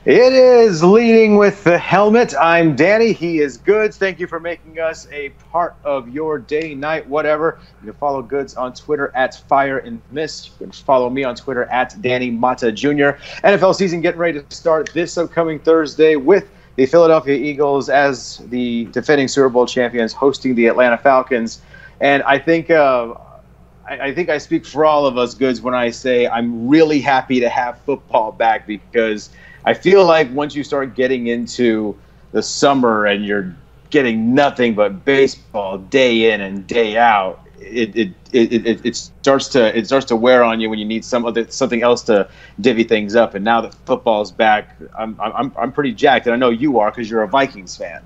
It is Leading with the Helmet. I'm Danny. He is Goods. Thank you for making us a part of your day, night, whatever. You can follow Goods on Twitter at fireNmiss. You can follow me on Twitter at Danny Mata Jr. NFL season getting ready to start this upcoming Thursday with the Philadelphia Eagles as the defending Super Bowl champions hosting the Atlanta Falcons. And I think I speak for all of us, Goods, when I say I'm really happy to have football back, because I feel like once you start getting into the summer and you're getting nothing but baseball day in and day out, it starts to wear on you when you need something else to divvy things up. And now that football's back, I'm pretty jacked, and I know you are because you're a Vikings fan.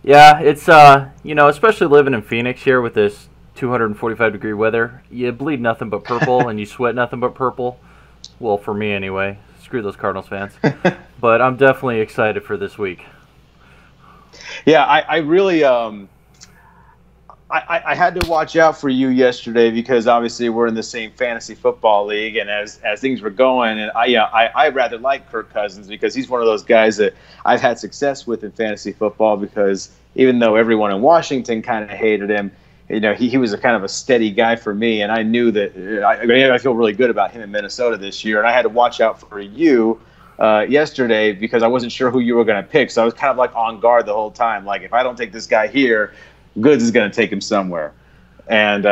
Yeah, it's especially living in Phoenix here with this 245-degree weather, you bleed nothing but purple and you sweat nothing but purple. Well, for me anyway. Screw those Cardinals fans. But I'm definitely excited for this week. Yeah, I really I had to watch out for you yesterday because obviously we're in the same fantasy football league, and as things were going, and I rather like Kirk Cousins because he's one of those guys that I've had success with in fantasy football, because even though everyone in Washington kind of hated him, he was a kind of a steady guy for me, and I knew that I feel really good about him in Minnesota this year. And I had to watch out for you yesterday because I wasn't sure who you were going to pick. So I was kind of like on guard the whole time. Like, if I don't take this guy here, Goods is going to take him somewhere. And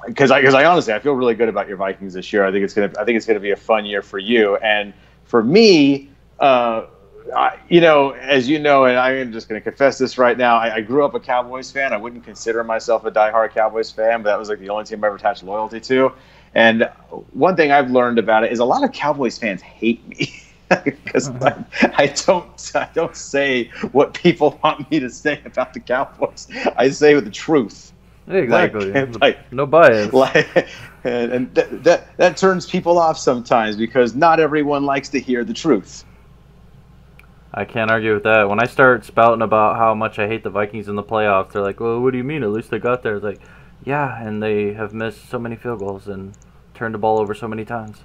because I honestly feel really good about your Vikings this year. I think it's gonna be a fun year for you and for me. As you know, and I'm just going to confess this right now, I grew up a Cowboys fan. I wouldn't consider myself a diehard Cowboys fan, but that was like the only team I ever attached loyalty to. And one thing I've learned about it is a lot of Cowboys fans hate me because I don't say what people want me to say about the Cowboys. I say the truth. Exactly. No bias. And that turns people off sometimes because not everyone likes to hear the truth. I can't argue with that. When I start spouting about how much I hate the Vikings in the playoffs, they're like, well, what do you mean? At least they got there. It's like, yeah, and they have missed so many field goals and turned the ball over so many times.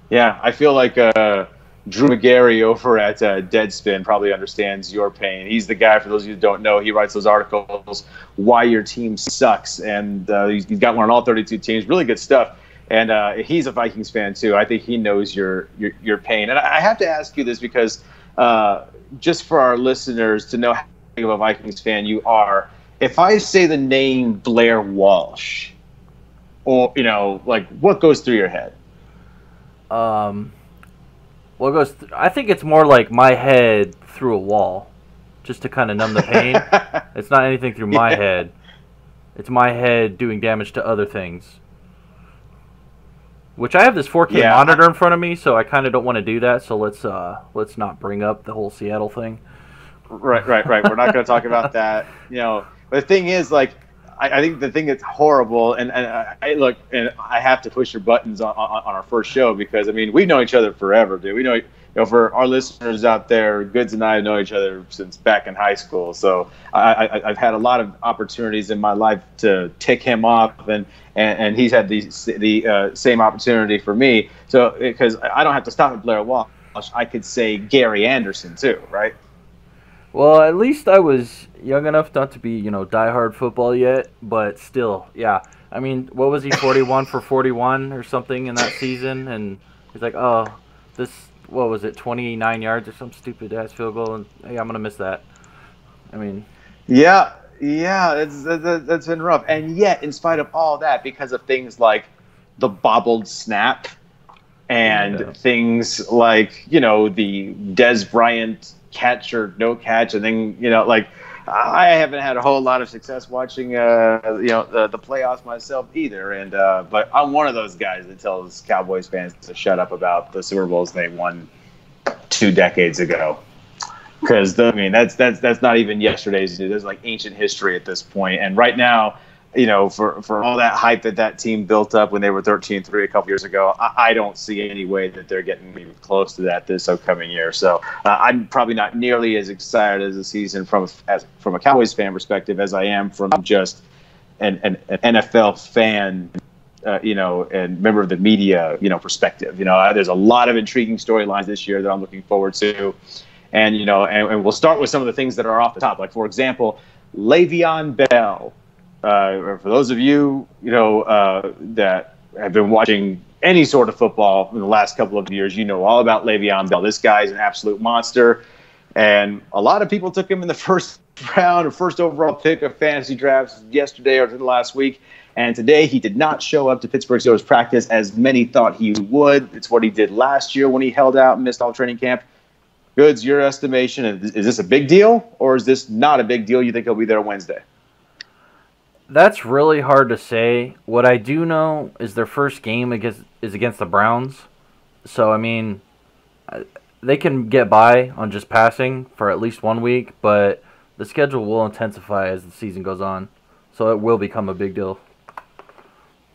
Yeah, I feel like Drew McGarry over at Deadspin probably understands your pain. He's the guy, for those of you who don't know, he writes those articles, Why Your Team Sucks, and he's got one on all 32 teams. Really good stuff. And he's a Vikings fan too. I think he knows your pain. And I have to ask you this because just for our listeners to know how big of a Vikings fan you are, if I say the name Blair Walsh, or what goes through your head? I think it's more like my head through a wall, just to kind of numb the pain. It's not anything through my head. It's my head doing damage to other things. Which I have this 4K monitor in front of me, so I kind of don't want to do that. So let's not bring up the whole Seattle thing. Right. We're not going to talk about that. But the thing is, I think the thing that's horrible, and I have to push your buttons on our first show because we've known each other forever, dude. We know. For our listeners out there, Goods and I have known each other since back in high school. So I've had a lot of opportunities in my life to tick him off, and he's had the same opportunity for me. So because I don't have to stop at Blair Walsh, I could say Gary Anderson too, right? Well, at least I was young enough not to be, diehard football yet, but still, yeah. What was he, 41 for 41 or something in that season? And he's like, oh, what was it, 29 yards or some stupid-ass field goal, and hey, I'm going to miss that. Yeah, that's been rough. And yet, in spite of all that, because of things like the bobbled snap and things like, the Des Bryant catch or no catch, and then, I haven't had a whole lot of success watching, the playoffs myself either. And but I'm one of those guys that tells Cowboys fans to shut up about the Super Bowls they won 2 decades ago, because that's not even yesterday's news. There's like ancient history at this point. And right now, for all that hype that team built up when they were 13-3 a couple years ago, I don't see any way that they're getting even close to that this upcoming year. So I'm probably not nearly as excited as the season from a Cowboys fan perspective as I am from just an NFL fan and member of the media, perspective. There's a lot of intriguing storylines this year that I'm looking forward to. And, and we'll start with some of the things that are off the top. Like, for example, Le'Veon Bell. For those of you, that have been watching any sort of football in the last couple of years, you know all about Le'Veon Bell. This guy is an absolute monster. And a lot of people took him in the first round or first overall pick of fantasy drafts yesterday or the last week. And today he did not show up to Pittsburgh Steelers practice as many thought he would. It's what he did last year when he held out and missed all training camp. Goods, your estimation, is this a big deal or is this not a big deal? You think he'll be there Wednesday? That's really hard to say. What I do know is their first game is against the Browns. So, I mean, they can get by on just passing for at least 1 week, but the schedule will intensify as the season goes on. So it will become a big deal.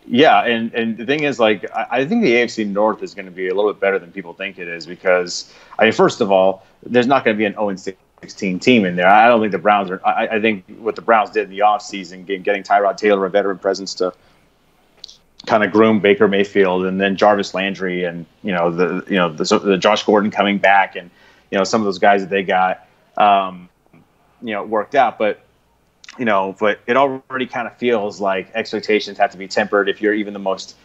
Yeah, and the thing is, like, I think the AFC North is going to be a little bit better than people think it is because, I mean, first of all, there's not going to be an 0-16 team in there. I don't think the Browns are. I think what the Browns did in the offseason, getting Tyrod Taylor, a veteran presence, to kind of groom Baker Mayfield, and then Jarvis Landry, and the Josh Gordon coming back, and some of those guys that they got, worked out, but it already kind of feels like expectations have to be tempered if you're even the most,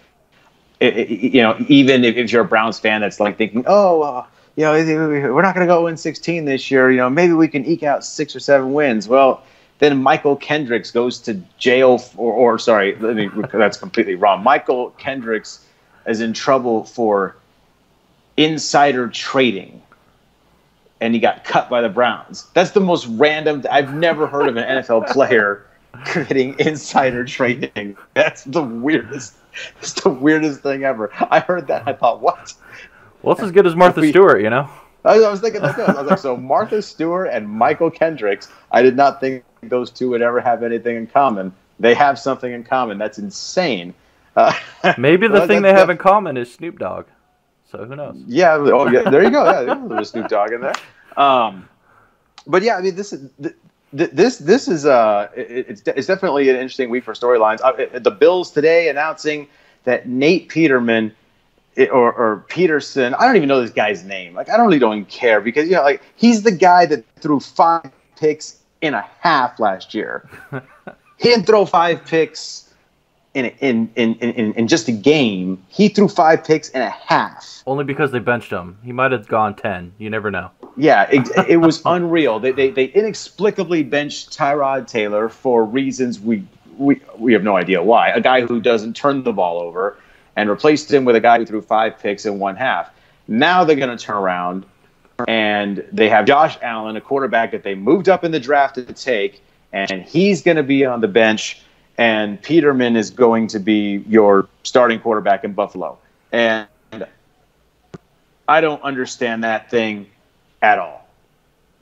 even if you're a Browns fan that's like thinking, we're not going to go win 16 this year. Maybe we can eke out 6 or 7 wins. Well, then Michael Kendricks goes to jail, that's completely wrong. Michael Kendricks is in trouble for insider trading. And he got cut by the Browns. That's the most random. I've never heard of an NFL player committing insider trading. That's the weirdest. It's the weirdest thing ever. I heard that. I thought, what? Well, it's as good as Martha Stewart, I was thinking like that. I was like, so Martha Stewart and Michael Kendricks. I did not think those two would ever have anything in common. They have something in common. That's insane. Maybe the thing they have in common is Snoop Dogg. So who knows? Yeah. Oh, yeah. There you go. Yeah, there's Snoop Dogg in there. But yeah, I mean, this is it's definitely an interesting week for storylines. The Bills today announcing that Nate Peterman or Peterson, I don't even know this guy's name. Like, I really don't even care because he's the guy that threw 5 picks in a half last year. He didn't throw 5 picks in just a game. He threw 5 picks in a half. Only because they benched him. He might have gone 10. You never know. Yeah, it was unreal. They inexplicably benched Tyrod Taylor for reasons we have no idea why. A guy who doesn't turn the ball over, and replaced him with a guy who threw 5 picks in one half. Now they're going to turn around and they have Josh Allen, a quarterback that they moved up in the draft to take, and he's going to be on the bench. And Peterman is going to be your starting quarterback in Buffalo. And I don't understand that thing at all.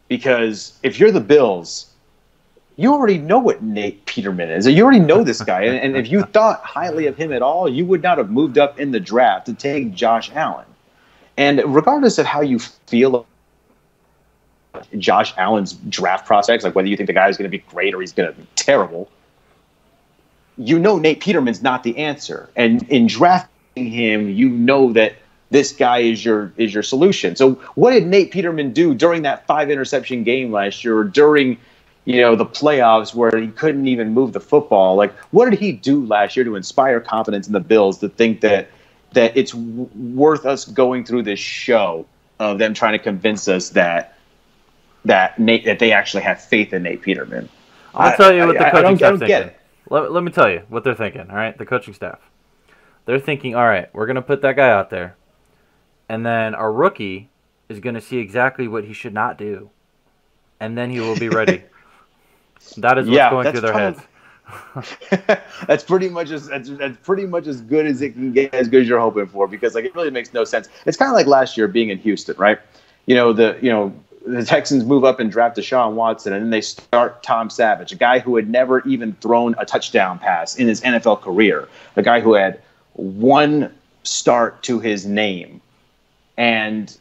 Because if you're the Bills, you already know what Nate Peterman is. You already know this guy. And if you thought highly of him at all, you would not have moved up in the draft to take Josh Allen. And regardless of how you feel about Josh Allen's draft prospects, like whether you think the guy is going to be great or he's going to be terrible, Nate Peterman's not the answer. And in drafting him, that this guy is your solution. So what did Nate Peterman do during that 5 interception game last year, or during the playoffs where he couldn't even move the football? Like, what did he do last year to inspire confidence in the Bills to think that it's worth us going through this show of them trying to convince us that they actually have faith in Nate Peterman? I'll tell you what the coaching staff's thinking. Get it. Let me tell you what they're thinking, all right? The coaching staff. They're thinking, all right, we're going to put that guy out there, and then our rookie is going to see exactly what he should not do, and then he will be ready. That is what's going through their heads. That's pretty much as good as it can get, as good as you're hoping for, because it really makes no sense. It's kind of like last year being in Houston, right? The Texans move up and draft Deshaun Watson, and then they start Tom Savage, a guy who had never even thrown a touchdown pass in his NFL career, a guy who had 1 start to his name and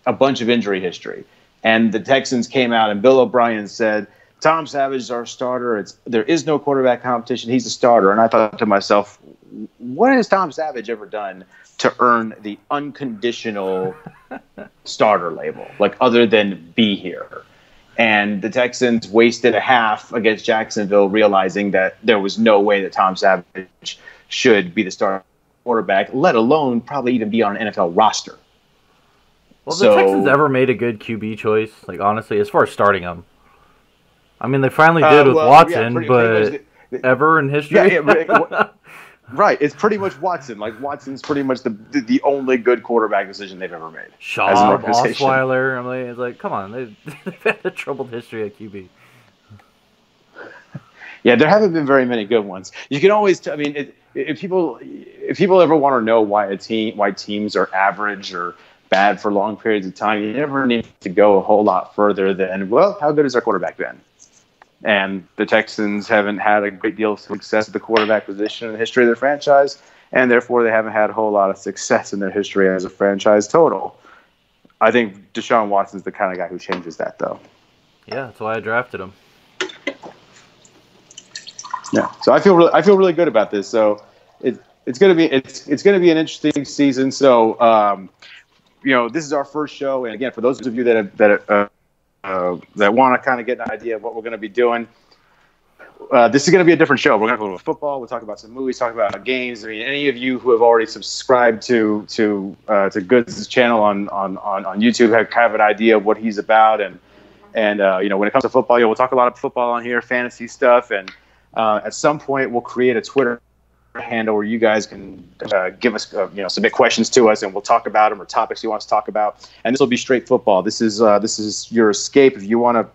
a bunch of injury history. And the Texans came out, and Bill O'Brien said, Tom Savage is our starter. There is no quarterback competition. He's a starter. And I thought to myself, what has Tom Savage ever done to earn the unconditional starter label, like other than be here? And the Texans wasted a half against Jacksonville, realizing that there was no way that Tom Savage should be the starting quarterback, let alone probably even be on an NFL roster. Well, the Texans ever made a good QB choice? Like, honestly, as far as starting them. I mean, they finally did with Watson, pretty ever in history? Right. It's pretty much Watson. Like, Watson's pretty much the only good quarterback decision they've ever made. Shaw, Osweiler. I mean, it's like, come on. They've had a troubled history at QB. Yeah, there haven't been very many good ones. You can always, if people ever want to know why teams are average or bad for long periods of time, you never need to go a whole lot further than, well, how good has our quarterback been? And the Texans haven't had a great deal of success at the quarterback position in the history of their franchise, and therefore they haven't had a whole lot of success in their history as a franchise total. I think Deshaun Watson's the kind of guy who changes that, though. Yeah, that's why I drafted him. Yeah, so I feel really good about this. So it's gonna be an interesting season. So this is our first show, and again, for those of you that want to kind of get an idea of what we're going to be doing, this is going to be a different show. We're going to go to football. We'll talk about some movies, talk about games. I mean, any of you who have already subscribed to Goods' channel on YouTube have an idea of what he's about, and when it comes to football, we'll talk a lot of football on here, fantasy stuff, and at some point we'll create a Twitter handle where you guys can give us, submit questions to us, and we'll talk about them or topics you want us to talk about. And this will be straight football. This is your escape. If you want to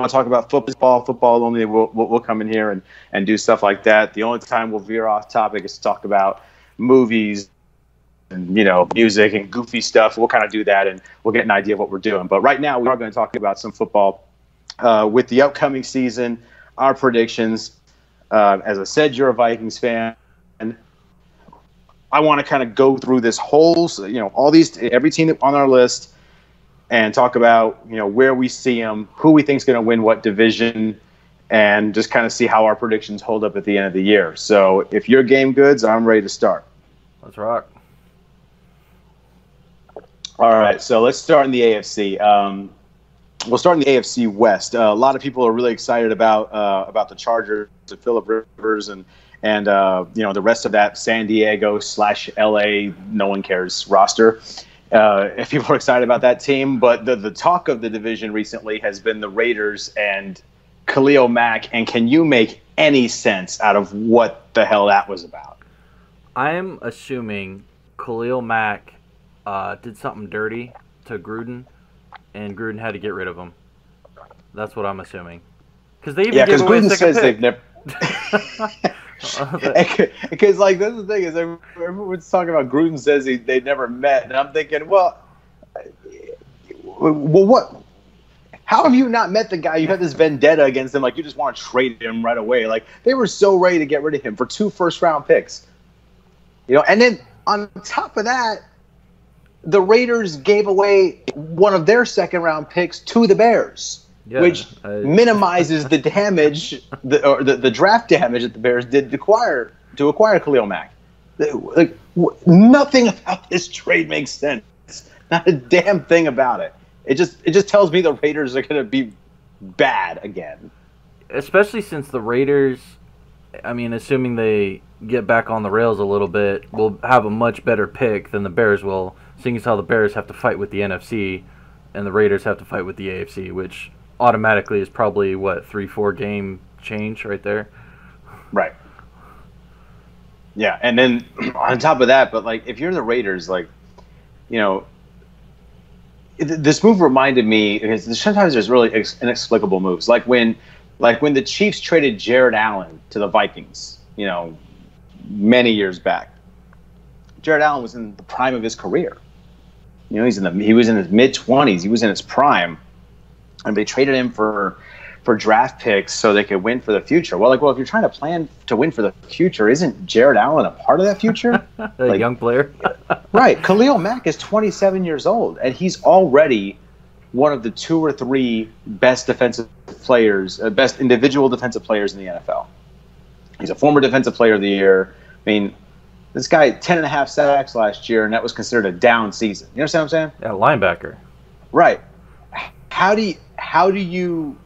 talk about football only, we'll come in here and do stuff like that. The only time we'll veer off topic is to talk about movies and music and goofy stuff. We'll kind of do that, and we'll get an idea of what we're doing. But right now, we are going to talk about some football with the upcoming season, our predictions. As I said, you're a Vikings fan. I want to kind of go through this whole, every team on our list, and talk about, where we see them, who we think is going to win what division, and just kind of see how our predictions hold up at the end of the year. So if you're game goods, I'm ready to start. Let's rock. All right, so let's start in the AFC. We'll start in the AFC West. A lot of people are really excited about the Chargers and Phillip Rivers and the rest of that San Diego / LA no one cares roster. If people are excited about that team, but the talk of the division recently has been the Raiders and Khalil Mack. And can you make any sense out of what the hell that was about? I'm assuming Khalil Mack did something dirty to Gruden, and Gruden had to get rid of him. That's what I'm assuming. Because they even gave away a second pick. They've never. Because that's the thing is everyone's talking about Gruden says they never met, and I'm thinking, well, what? How have you not met the guy? You have this vendetta against him, like you just want to trade him right away. Like they were so ready to get rid of him for 2 first-round picks, and then on top of that, the Raiders gave away one of their second-round picks to the Bears, which minimizes the damage, the draft damage that the Bears did to acquire Khalil Mack. Like nothing about this trade makes sense. Not a damn thing about it. It just tells me the Raiders are going to be bad again. Especially since the Raiders, assuming they get back on the rails a little bit, will have a much better pick than the Bears will. Seeing as how the Bears have to fight with the NFC and the Raiders have to fight with the AFC, which automatically is probably, 3-4 game change right there? Right. Yeah, and then on top of that, but, if you're the Raiders, this move reminded me, because sometimes there's really inexplicable moves. Like when the Chiefs traded Jared Allen to the Vikings, many years back. Jared Allen was in the prime of his career. He was in his mid-20s. He was in his prime, and they traded him for draft picks so they could win for the future. Well, if you're trying to plan to win for the future, isn't Jared Allen a part of that future? A young player, right? Khalil Mack is 27 years old, and he's already one of the 2 or 3 best defensive players, best individual defensive players in the NFL. He's a former Defensive Player of the Year. I mean, this guy 10.5 sacks last year, and that was considered a down season. You understand what I'm saying? Yeah, linebacker. Right. How do you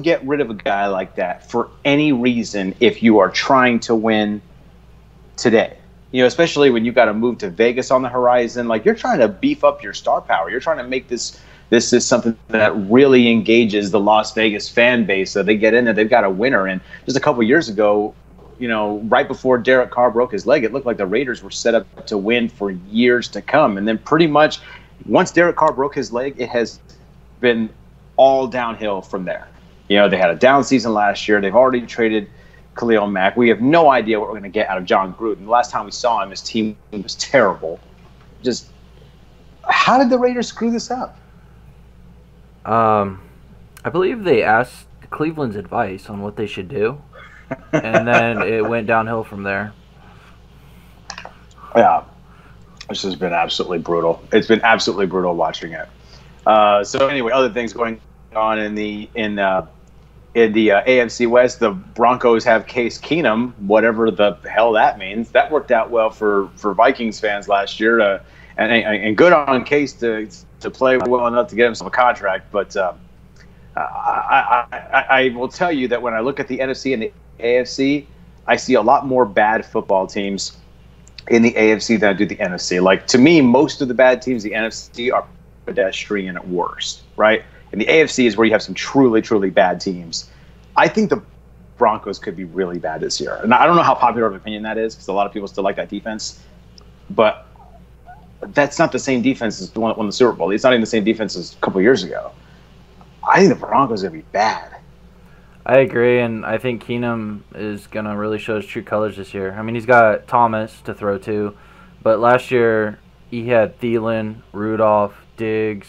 get rid of a guy like that for any reason if you are trying to win today? Especially when you've got to move to Vegas on the horizon. Like, you're trying to beef up your star power. You're trying to make this is something that really engages the Las Vegas fan base. So they get in there, they've got a winner. And just a couple of years ago, right before Derek Carr broke his leg, it looked like the Raiders were set up to win for years to come. And then pretty much once Derek Carr broke his leg, it has been all downhill from there. They had a down season last year. They've already traded Khalil Mack. We have no idea what we're going to get out of John Gruden. The last time we saw him, his team was terrible. Just how did the Raiders screw this up? I believe they asked Cleveland's advice on what they should do, and then it went downhill from there. Yeah, this has been absolutely brutal. It's been absolutely brutal watching it. So anyway, other things going on in the AFC West. The Broncos have Case Keenum, whatever the hell that means. That worked out well for Vikings fans last year, and good on Case to play well enough to get himself a contract. But I will tell you that when I look at the NFC and the AFC, I see a lot more bad football teams in the AFC than I do the NFC. Like, to me, most of the bad teams in the NFC are pedestrian at worst, right? And the AFC is where you have some truly, truly bad teams. I think the Broncos could be really bad this year. And I don't know how popular of an opinion that is because a lot of people still like that defense. But that's not the same defense as the one that won the Super Bowl. It's not even the same defense as a couple of years ago. I think the Broncos are going to be bad. I agree, and I think Keenum is going to really show his true colors this year. I mean, he's got Thomas to throw to, but last year he had Thielen, Rudolph, Diggs,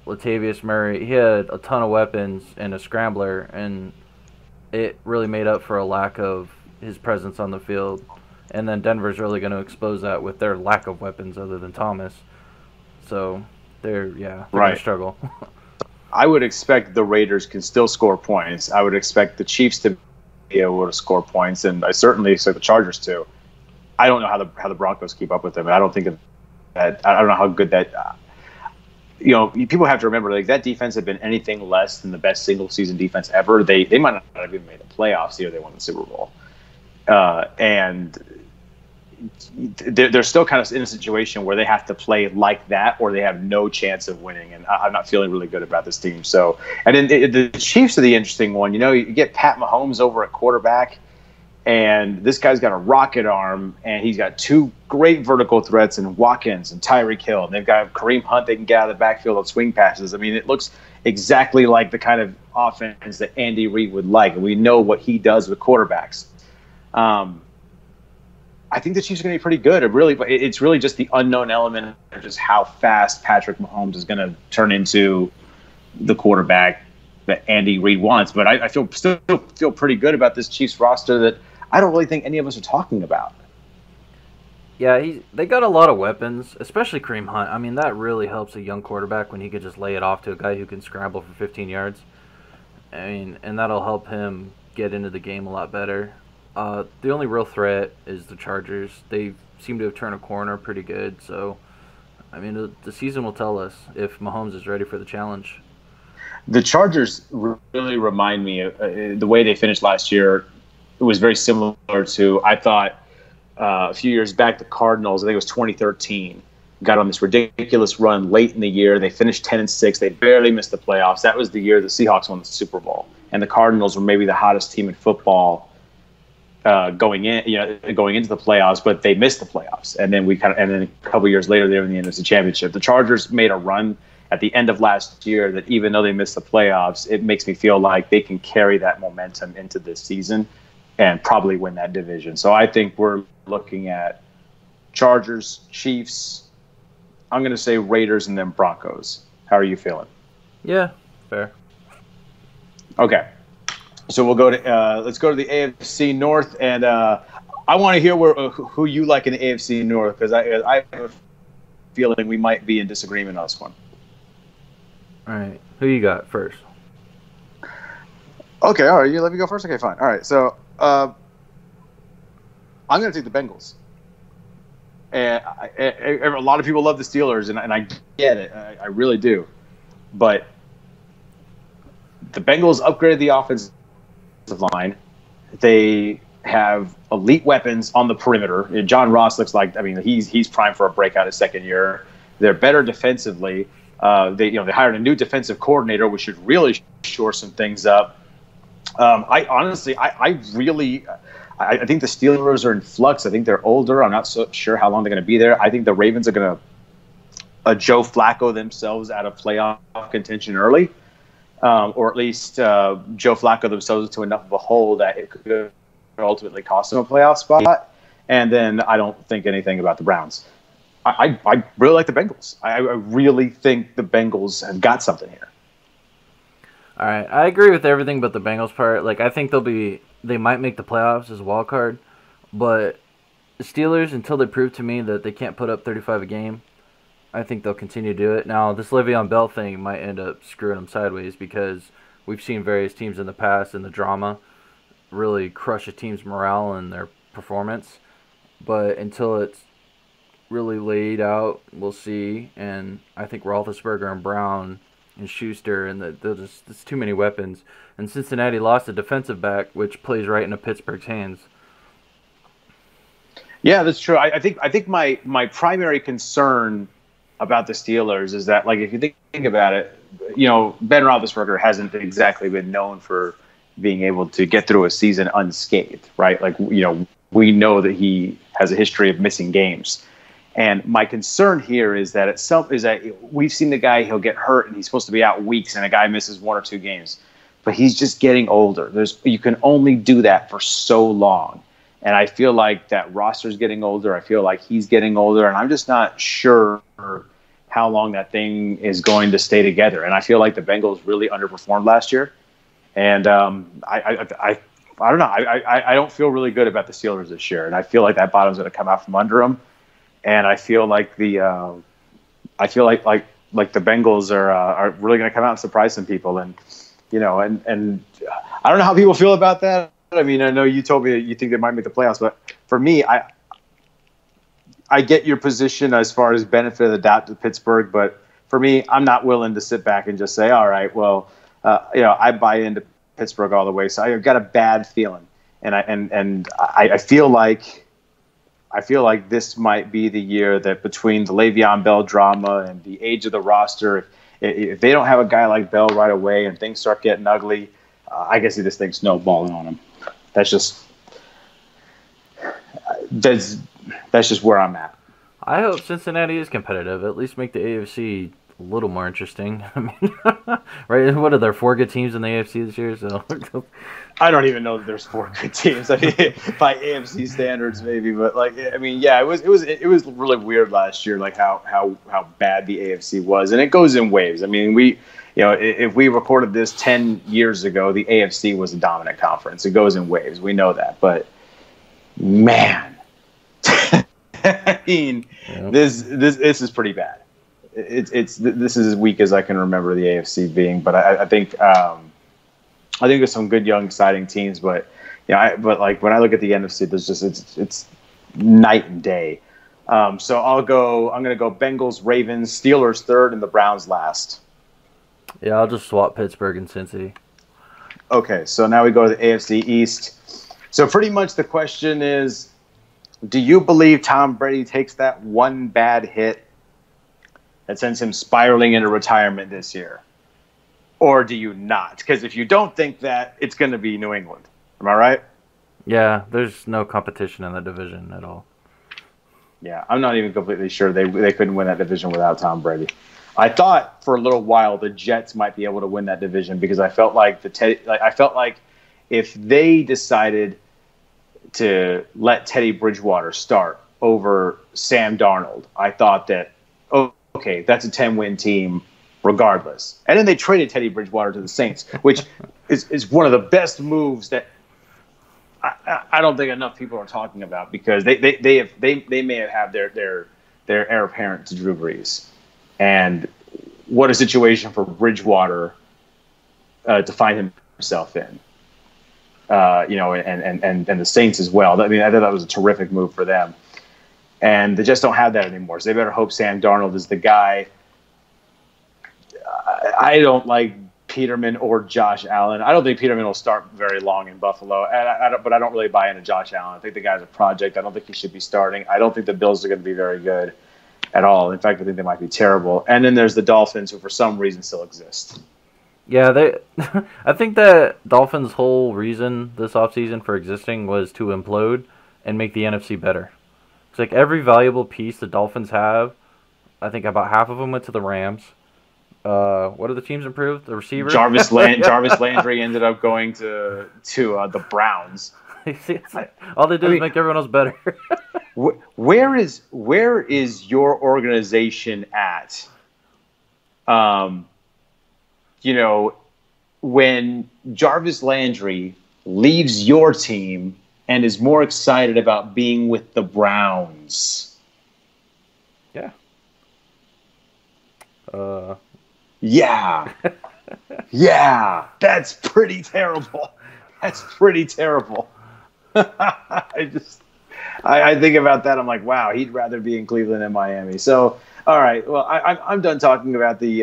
Latavius Murray. He had a ton of weapons and a scrambler, and it really made up for a lack of his presence on the field. And then Denver's really going to expose that with their lack of weapons other than Thomas. So they're going to struggle. I would expect the Raiders can still score points. I would expect the Chiefs to be able to score points, and I certainly expect the Chargers to. I don't know how the Broncos keep up with them. I don't think that. I don't know how good that. People have to remember, like, that defense had been anything less than the best single season defense ever. They might not have even made the playoffs the year they won the Super Bowl, and they're still kind of in a situation where they have to play like that or they have no chance of winning. And I'm not feeling really good about this team. So, and then the Chiefs are the interesting one. You get Pat Mahomes over at quarterback, and this guy's got a rocket arm, and he's got two great vertical threats in Watkins and Tyreek Hill. And they've got Kareem Hunt they can get out of the backfield on swing passes. I mean, it looks exactly like the kind of offense that Andy Reid would like. And we know what he does with quarterbacks. I think the Chiefs are going to be pretty good. It's really just the unknown element of just how fast Patrick Mahomes is going to turn into the quarterback that Andy Reid wants. But I still feel pretty good about this Chiefs roster that I don't really think any of us are talking about. Yeah, they got a lot of weapons, especially Kareem Hunt. I mean, that really helps a young quarterback when he could just lay it off to a guy who can scramble for 15 yards. I mean, and that'll help him get into the game a lot better. The only real threat is the Chargers. They seem to have turned a corner pretty good. So, I mean, the season will tell us if Mahomes is ready for the challenge. The Chargers really remind me of the way they finished last year. It was very similar to, I thought, a few years back, the Cardinals. I think it was 2013. Got on this ridiculous run late in the year. They finished 10-6. They barely missed the playoffs. That was the year the Seahawks won the Super Bowl. And the Cardinals were maybe the hottest team in football going into the playoffs, but they missed the playoffs. And then a couple years later, they were in the NFC Championship. The Chargers made a run at the end of last year that even though they missed the playoffs, it makes me feel like they can carry that momentum into this season and probably win that division. So I think we're looking at Chargers, Chiefs. I'm going to say Raiders and then Broncos. How are you feeling? Yeah, fair. Okay. So we'll go to let's go to the AFC North, and I want to hear who you like in the AFC North, because I have a feeling we might be in disagreement on this one. All right, who you got first? Okay, all right, you let me go first. Okay, fine. All right, so I'm going to take the Bengals. And a lot of people love the Steelers, and I get it. I really do. But the Bengals upgraded the offensive line. They have elite weapons on the perimeter. John Ross looks like, I mean, he's primed for a breakout his second year. They're better defensively. They hired a new defensive coordinator, which should really shore some things up. I think the Steelers are in flux. I think they're older. I'm not so sure how long they're going to be there. I think the Ravens are going to Joe Flacco themselves out of playoff contention early, or at least Joe Flacco themselves into enough of a hole that it could ultimately cost them a playoff spot. And then I don't think anything about the Browns. I really like the Bengals. I really think the Bengals have got something here. All right, I agree with everything but the Bengals part. Like, I think they might make the playoffs as a wild card, but the Steelers, until they prove to me that they can't put up 35 a game, I think they'll continue to do it. Now, this Le'Veon Bell thing might end up screwing them sideways because we've seen various teams in the past in the drama really crush a team's morale and their performance. But until it's really laid out, we'll see. And I think Roethlisberger and Brown and Schuster, and there's too many weapons. And Cincinnati lost a defensive back, which plays right into Pittsburgh's hands. Yeah, that's true. I think my primary concern about the Steelers is that, like, if you think about it, Ben Roethlisberger hasn't exactly been known for being able to get through a season unscathed, right? Like, we know that he has a history of missing games. And my concern here is that we've seen the guy, he'll get hurt and he's supposed to be out weeks, and a guy misses 1 or 2 games. But he's just getting older. You can only do that for so long. And I feel like that roster's getting older. I feel like he's getting older, and I'm just not sure how long that thing is going to stay together. And I feel like the Bengals really underperformed last year. And I don't know. I don't feel really good about the Steelers this year, and I feel like that bottom's going to come out from under them. And I feel like the Bengals are really going to come out and surprise some people, and and I don't know how people feel about that. I mean, I know you told me that you think they might make the playoffs, but for me, I get your position as far as benefit of the doubt to Pittsburgh, but for me, I'm not willing to sit back and just say, all right, well, I buy into Pittsburgh all the way. So I've got a bad feeling, and I feel like this might be the year that, between the Le'Veon Bell drama and the age of the roster, if they don't have a guy like Bell right away and things start getting ugly, I can see this thing snowballing on them. That's just where I'm at. I hope Cincinnati is competitive. At least make the AFC a little more interesting. I mean, right? What are there, 4 good teams in the AFC this year? So I don't even know that there's 4 good teams. I mean, by AFC standards, maybe, but it was really weird last year, like how bad the AFC was, and it goes in waves. I mean, if we recorded this 10 years ago, the AFC was a dominant conference. It goes in waves. We know that, but man, I mean, this is pretty bad. This is as weak as I can remember the AFC being, but I think there's some good young exciting teams, but but like when I look at the NFC, it's night and day. So I'm going to go Bengals, Ravens, Steelers third, and the Browns last. Yeah, I'll just swap Pittsburgh and Cincy. Okay, so now we go to the AFC East. So pretty much the question is, do you believe Tom Brady takes that one bad hit that sends him spiraling into retirement this year? Or do you not? Because if you don't think that, it's going to be New England. Am I right? Yeah, there's no competition in that division at all. Yeah, I'm not even completely sure they couldn't win that division without Tom Brady. I thought for a little while the Jets might be able to win that division because I felt like if they decided to let Teddy Bridgewater start over Sam Darnold, I thought that, okay, that's a 10-win team regardless. And then they traded Teddy Bridgewater to the Saints, which is one of the best moves that I don't think enough people are talking about, because they may have had their heir apparent to Drew Brees. And what a situation for Bridgewater to find himself in. and the Saints as well. I mean, I thought that was a terrific move for them. And they just don't have that anymore. So they better hope Sam Darnold is the guy. I don't like Peterman or Josh Allen. I don't think Peterman will start very long in Buffalo. But I don't really buy into Josh Allen. I think the guy's a project. I don't think he should be starting. I don't think the Bills are going to be very good at all. In fact, I think they might be terrible. And then there's the Dolphins, who for some reason still exist. Yeah, I think that Dolphins' whole reason this offseason for existing was to implode and make the NFC better. It's like every valuable piece the Dolphins have, I think about half of them went to the Rams. What are the teams improved? The receivers? Jarvis Landry ended up going to the Browns. All they do is make everyone else better. Where is your organization at? When Jarvis Landry leaves your team and is more excited about being with the Browns. Yeah. Yeah. Yeah. That's pretty terrible. That's pretty terrible. I think about that. I'm like, wow, he'd rather be in Cleveland than Miami. So, all right. Well, I'm done talking about the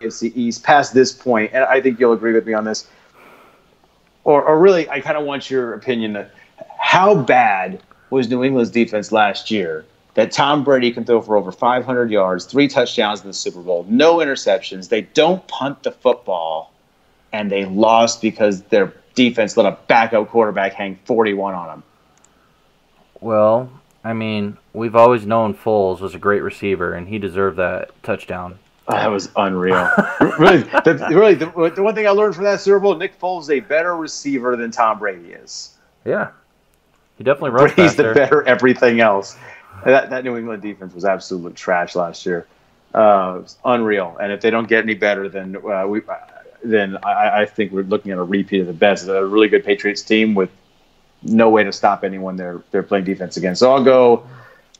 AFC East past this point, and I think you'll agree with me on this. Or really, I kind of want your opinion. How bad was New England's defense last year that Tom Brady can throw for over 500 yards, 3 touchdowns in the Super Bowl, no interceptions? They don't punt the football, and they lost because their defense let a backup quarterback hang 41 on them. Well, I mean, we've always known Foles was a great receiver, and he deserved that touchdown. Oh, that was unreal. The one thing I learned from that Super Bowl, Nick Foles is a better receiver than Tom Brady is. Yeah. He definitely runs Brady's faster. the better everything else. That New England defense was absolute trash last year. It was unreal. And if they don't get any better, then I think we're looking at a repeat of the best. It's a really good Patriots team with no way to stop anyone they're playing defense against. So I'll go,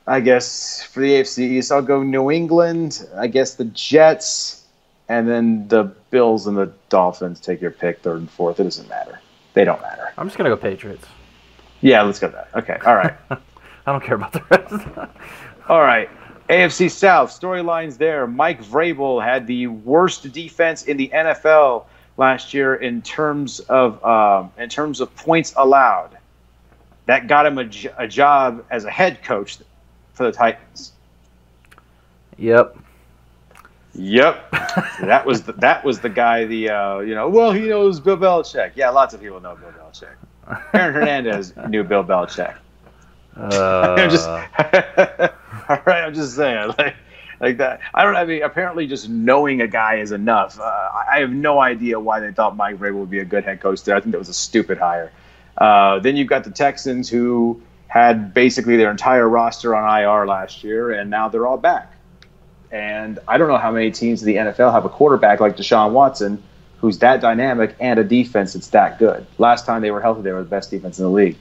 I guess, for the AFC East, I'll go New England, I guess the Jets, and then the Bills and the Dolphins. Take your pick, third and fourth. It doesn't matter. They don't matter. I'm just going to go Patriots. Yeah, let's go with that. Okay, all right. I don't care about the rest. All right. AFC South, storylines there. Mike Vrabel had the worst defense in the NFL last year in terms of points allowed. That got him a job as a head coach for the Titans. Yep. That was the guy. Well, he knows Bill Belichick. Yeah, lots of people know Bill Belichick. Aaron Hernandez knew Bill Belichick. I'm just all right. I'm just saying, like that. Apparently, just knowing a guy is enough. I have no idea why they thought Mike Vrabel would be a good head coach there. I think that was a stupid hire. Then you've got the Texans, who had basically their entire roster on IR last year, and now they're all back. And I don't know how many teams in the NFL have a quarterback like Deshaun Watson, who's that dynamic, and a defense that's that good. Last time they were healthy, they were the best defense in the league.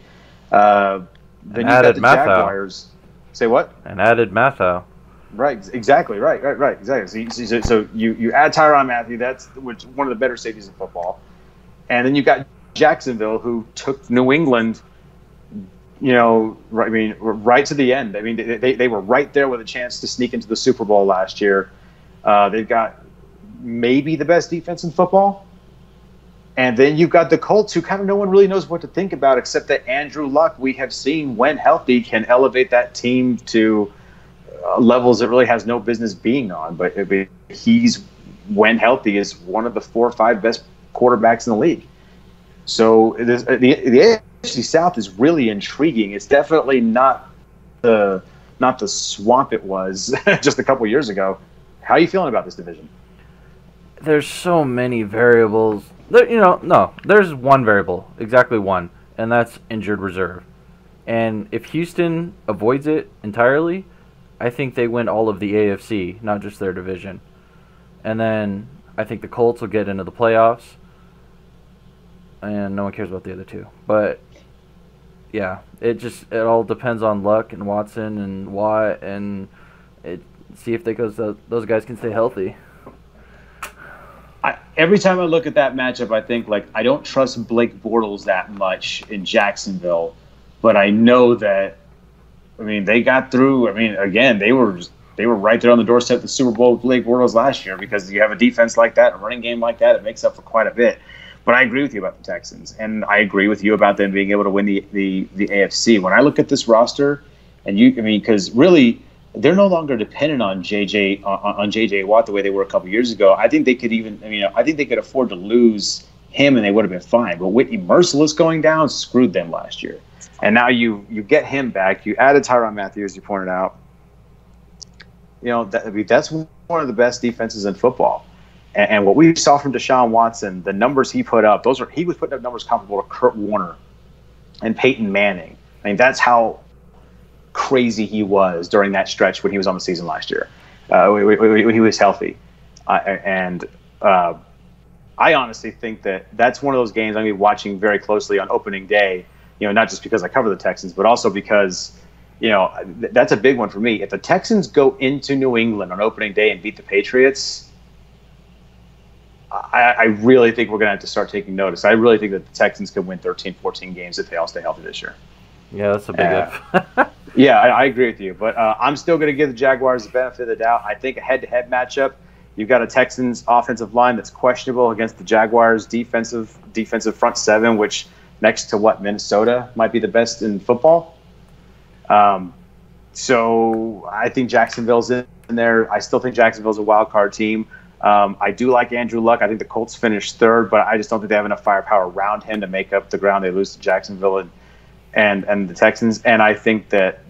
Then you got the Jaguars. Say what? And added Matthew. Right, exactly. Right, exactly. So you add Tyrann Mathieu, that's one of the better safeties in football. And then you got Jacksonville, who took New England, right to the end. I mean, they were right there with a chance to sneak into the Super Bowl last year. They've got maybe the best defense in football. And then you've got the Colts, who kind of no one really knows what to think about, except that Andrew Luck, we have seen when healthy, can elevate that team to levels it really has no business being on. But he's, when healthy, is one of the 4 or 5 best quarterbacks in the league. So the AFC South is really intriguing. It's definitely not the swamp it was just a couple years ago. How are you feeling about this division? There's so many variables. There's one variable, exactly one, and that's injured reserve. And if Houston avoids it entirely, I think they win all of the AFC, not just their division. And then I think the Colts will get into the playoffs, and no one cares about the other two. But yeah, it all depends on Luck and Watson and Watt, and see if those guys can stay healthy. Every time I look at that matchup, I think like I don't trust Blake Bortles that much in Jacksonville, but I know that. I mean, they got through. I mean, again, they were right there on the doorstep of the Super Bowl with Blake Bortles last year because you have a defense like that, a running game like that, it makes up for quite a bit. But I agree with you about the Texans, and I agree with you about them being able to win the AFC. When I look at this roster, and I mean, because really they're no longer dependent on JJ Watt the way they were a couple years ago. I think they could even, I mean, I think they could afford to lose him and they would have been fine. But Whitney Merciless going down screwed them last year. And now you get him back. You added Tyrann Mathieu, as you pointed out. You know, that's one of the best defenses in football. And what we saw from Deshaun Watson, the numbers he put up, he was putting up numbers comparable to Kurt Warner and Peyton Manning. I mean, that's how crazy he was during that stretch when he was on the season last year, when he was healthy. I honestly think that's one of those games I'm going to be watching very closely on opening day, you know, not just because I cover the Texans, but also because, you know, that's a big one for me. If the Texans go into New England on opening day and beat the Patriots, I really think we're going to have to start taking notice. I really think that the Texans could win 13, 14 games if they all stay healthy this year. Yeah, that's a big if. Yeah, I agree with you. But I'm still going to give the Jaguars the benefit of the doubt. I think a head-to-head matchup, you've got a Texans offensive line that's questionable against the Jaguars defensive front seven, which next to Minnesota might be the best in football. So I think Jacksonville's in there. I still think Jacksonville's a wild card team. I do like Andrew Luck. I think the Colts finished third, but I just don't think they have enough firepower around him to make up the ground they lose to Jacksonville and the Texans. And I think that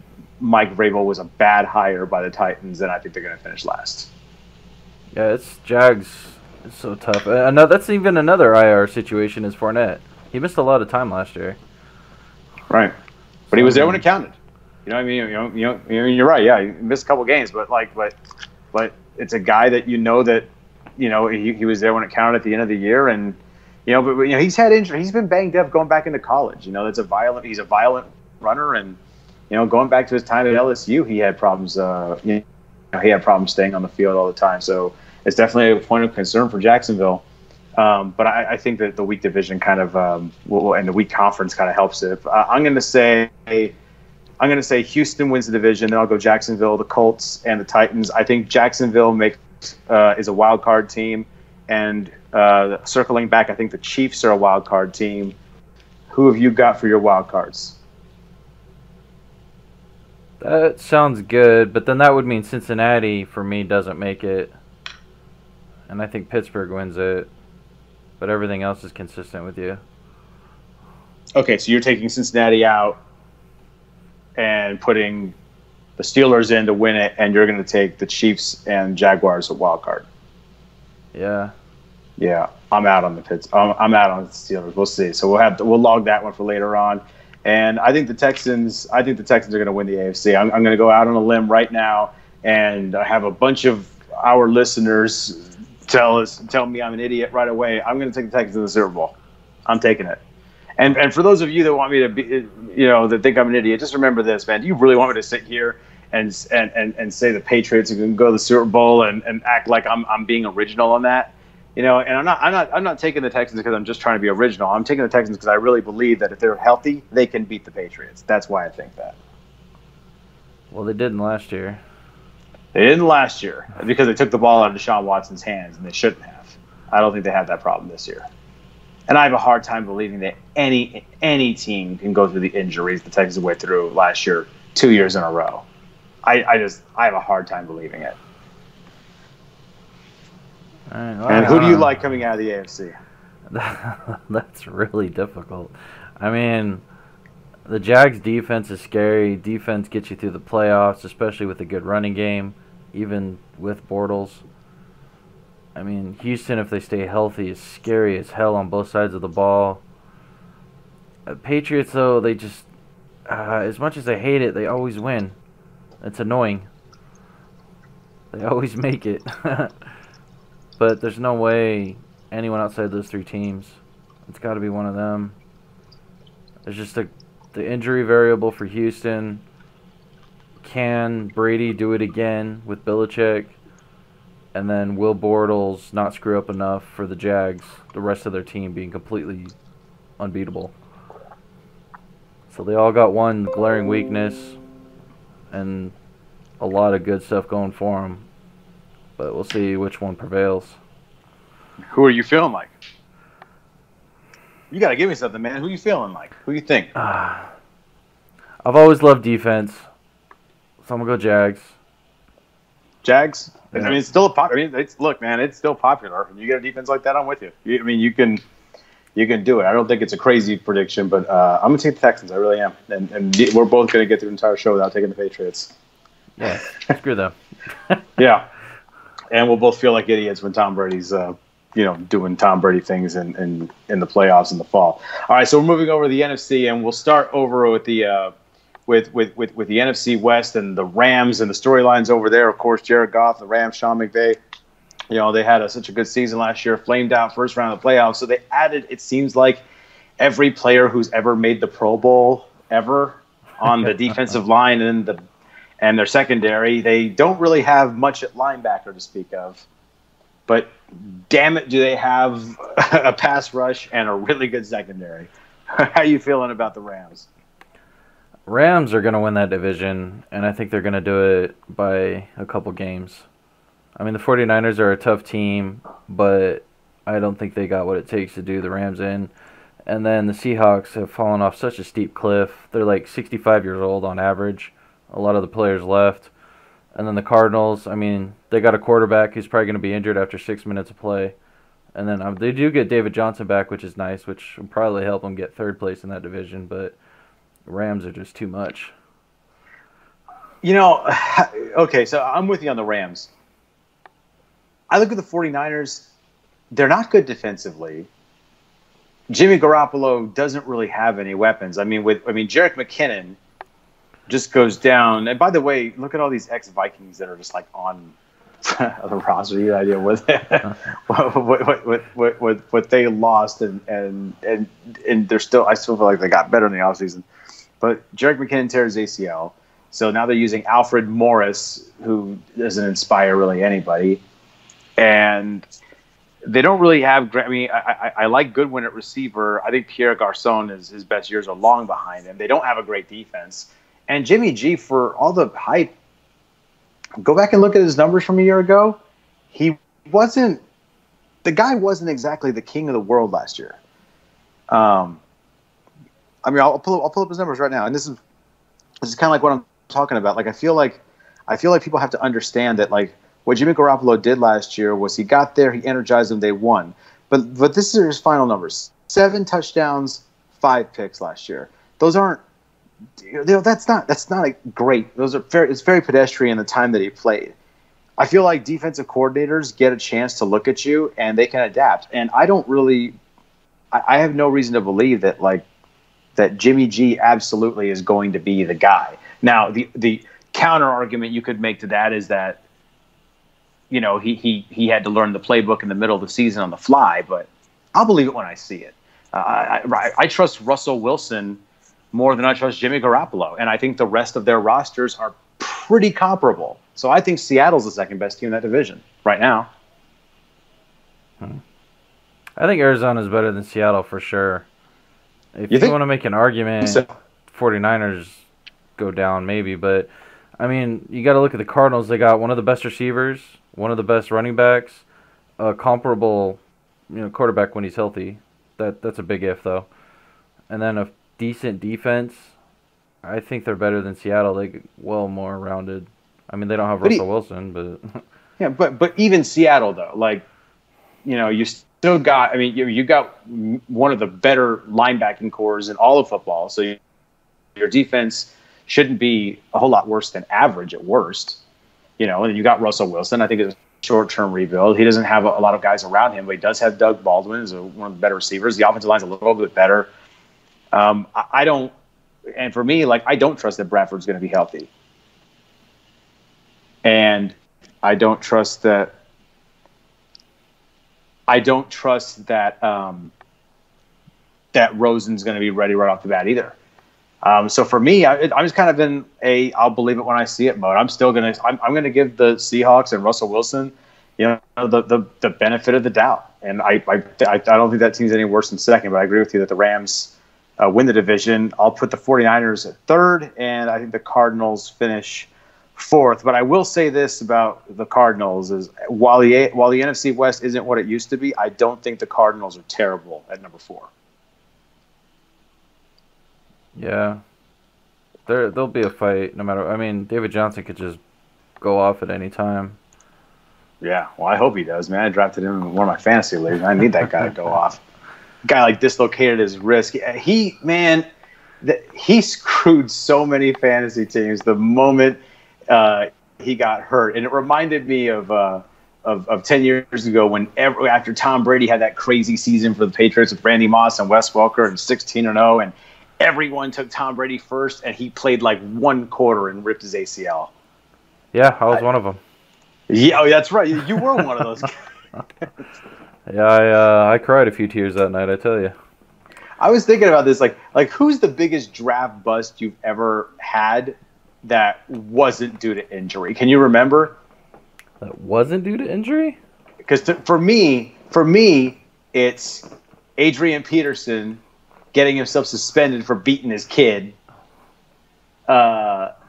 Mike Vrabel was a bad hire by the Titans, and I think they're going to finish last. Yeah, it's Jags. It's so tough. That's even another IR situation is Fournette. He missed a lot of time last year. Right, but he was there when it counted. You know what I mean? You're right. Yeah, he missed a couple games, but it's a guy that he was there when it counted at the end of the year, and he's had injury. He's been banged up going back into college. You know, he's a violent runner, and going back to his time at LSU, he had problems. He had problems staying on the field all the time. So it's definitely a point of concern for Jacksonville. But I think that the weak division kind of and the weak conference kind of helps it. I'm going to say Houston wins the division. Then I'll go Jacksonville, the Colts, and the Titans. I think Jacksonville is a wild card team, and circling back, I think the Chiefs are a wild card team. Who have you got for your wild cards? That sounds good, but then that would mean Cincinnati for me doesn't make it, and I think Pittsburgh wins it. But everything else is consistent with you. Okay, so you're taking Cincinnati out and putting the Steelers in to win it, and you're going to take the Chiefs and Jaguars a wild card. Yeah. Yeah, I'm out on the I'm out on the Steelers. We'll see. So we'll log that one for later on. And I think the Texans are going to win the AFC. I'm going to go out on a limb right now and have a bunch of our listeners tell me I'm an idiot right away. I'm going to take the Texans to the Super Bowl. I'm taking it. And for those of you that want me to be, that think I'm an idiot, just remember this, man. Do you really want me to sit here and say the Patriots are going to go to the Super Bowl and act like I'm being original on that? And I'm not taking the Texans because I'm just trying to be original. I'm taking the Texans because I really believe that if they're healthy, they can beat the Patriots. That's why I think that. Well, they didn't last year. They didn't last year because they took the ball out of Deshaun Watson's hands, and they shouldn't have. I don't think they have that problem this year. And I have a hard time believing that any team can go through the injuries the Texans went through last year 2 years in a row. I have a hard time believing it. And who do you like coming out of the AFC? That's really difficult. I mean, the Jags' defense is scary. Defense gets you through the playoffs, especially with a good running game, even with Bortles. I mean, Houston, if they stay healthy, is scary as hell on both sides of the ball. Patriots, though, they just, as much as I hate it, they always win. It's annoying. They always make it. But there's no way anyone outside those three teams. It's got to be one of them. There's just the injury variable for Houston. Can Brady do it again with Belichick? and then Will Bortles not screw up enough for the Jags, the rest of their team being completely unbeatable. So they all got one glaring weakness and a lot of good stuff going for them. But we'll see which one prevails. Who are you feeling like? You got to give me something, man. Who you feeling like? Who you think? I've always loved defense, so I'm going to go Jags. Jags? Yeah. I mean, it's still look, man, it's still popular. When you get a defense like that, I'm with you. I mean, you can do it. I don't think it's a crazy prediction, but I'm going to take the Texans. I really am. And we're both going to get through the entire show without taking the Patriots. Yeah, screw them. Yeah. And we'll both feel like idiots when Tom Brady's, doing Tom Brady things in the playoffs in the fall. All right, so we're moving over to the NFC, and we'll start over with the with the NFC West and the Rams and the storylines over there. Of course, Jared Goff, the Rams, Sean McVay. They had such a good season last year, flamed out first round of the playoffs. So they added, it seems like, every player who's ever made the Pro Bowl ever on the defensive line and their secondary. They don't really have much at linebacker to speak of. But damn it, do they have a pass rush and a really good secondary. How are you feeling about the Rams? Rams are going to win that division, and I think they're going to do it by a couple games. I mean, the 49ers are a tough team, but I don't think they got what it takes to do the Rams in. And then the Seahawks have fallen off such a steep cliff. They're like 65 years old on average. A lot of the players left. And then the Cardinals, I mean, they got a quarterback who's probably going to be injured after 6 minutes of play. And then they do get David Johnson back, which is nice, which will probably help them get third place in that division. But Rams are just too much. Okay, so I'm with you on the Rams. I look at the 49ers. They're not good defensively. Jimmy Garoppolo doesn't really have any weapons. Jerick McKinnon just goes down. And by the way, look at all these ex-Vikings that are just like on the roster. You have no idea what they lost, and they're still. I still feel like they got better in the offseason. But Jerick McKinnon tears ACL, so now they're using Alfred Morris, who doesn't inspire really anybody, and they don't really have. I like Goodwin at receiver. I think Pierre Garçon his best years are long behind him. They don't have a great defense. And Jimmy G, for all the hype, go back and look at his numbers from a year ago. The guy wasn't exactly the king of the world last year. I'll pull up his numbers right now, and this is kind of like what I'm talking about. Like I feel like people have to understand that like what Jimmy Garoppolo did last year was he got there, he energized them, they won. But this is his final numbers: 7 touchdowns, 5 picks last year. Those aren't. That's not a great. It's very pedestrian the time that he played. I feel like defensive coordinators get a chance to look at you and they can adapt. And I have no reason to believe that Jimmy G absolutely is going to be the guy. Now, the counter argument you could make to that is that, he had to learn the playbook in the middle of the season on the fly, but I'll believe it when I see it. I trust Russell Wilson more than I trust Jimmy Garoppolo. And I think the rest of their rosters are pretty comparable. So I think Seattle's the second best team in that division right now. I think Arizona's better than Seattle for sure. If you want to make an argument, 49ers go down maybe. But, I mean, you got to look at the Cardinals. They got one of the best receivers, one of the best running backs, a comparable quarterback when he's healthy. That's a big if, though. And then a decent defense. I think they're better than Seattle. They get well more rounded. I mean, they don't have Russell Wilson, but yeah, but even Seattle though, you still got. I mean, you got one of the better linebacking cores in all of football. So your defense shouldn't be a whole lot worse than average at worst. And you got Russell Wilson. I think it's a short-term rebuild. He doesn't have a lot of guys around him, but he does have Doug Baldwin, who's one of the better receivers. The offensive line's a little bit better. I don't, and for me, I don't trust that Bradford's going to be healthy, and I don't trust that. That Rosen's going to be ready right off the bat either. So for me, I'm just kind of in I'll believe it when I see it mode. I'm going to give the Seahawks and Russell Wilson the benefit of the doubt. And I don't think that team's any worse than second, but I agree with you that the Rams win the division. I'll put the 49ers at third, and I think the Cardinals finish fourth. But I will say this about the Cardinals is while the NFC West isn't what it used to be, I don't think the Cardinals are terrible at number 4. Yeah. There'll be a fight no matter. I mean, David Johnson could just go off at any time. Yeah, well, I hope he does, man. I drafted him in one of my fantasy leagues. I need that guy to go off. Guy like dislocated his wrist. He screwed so many fantasy teams the moment he got hurt, and it reminded me of 10 years ago when after Tom Brady had that crazy season for the Patriots with Randy Moss and Wes Welker and 16-0, and everyone took Tom Brady first, and he played like one quarter and ripped his ACL. Yeah, I was one of them. Yeah, that's right. You were one of those guys. Yeah, I cried a few tears that night, I tell you. I was thinking about this, like who's the biggest draft bust you've ever had that wasn't due to injury? Can you remember? That wasn't due to injury? Because for me, it's Adrian Peterson getting himself suspended for beating his kid.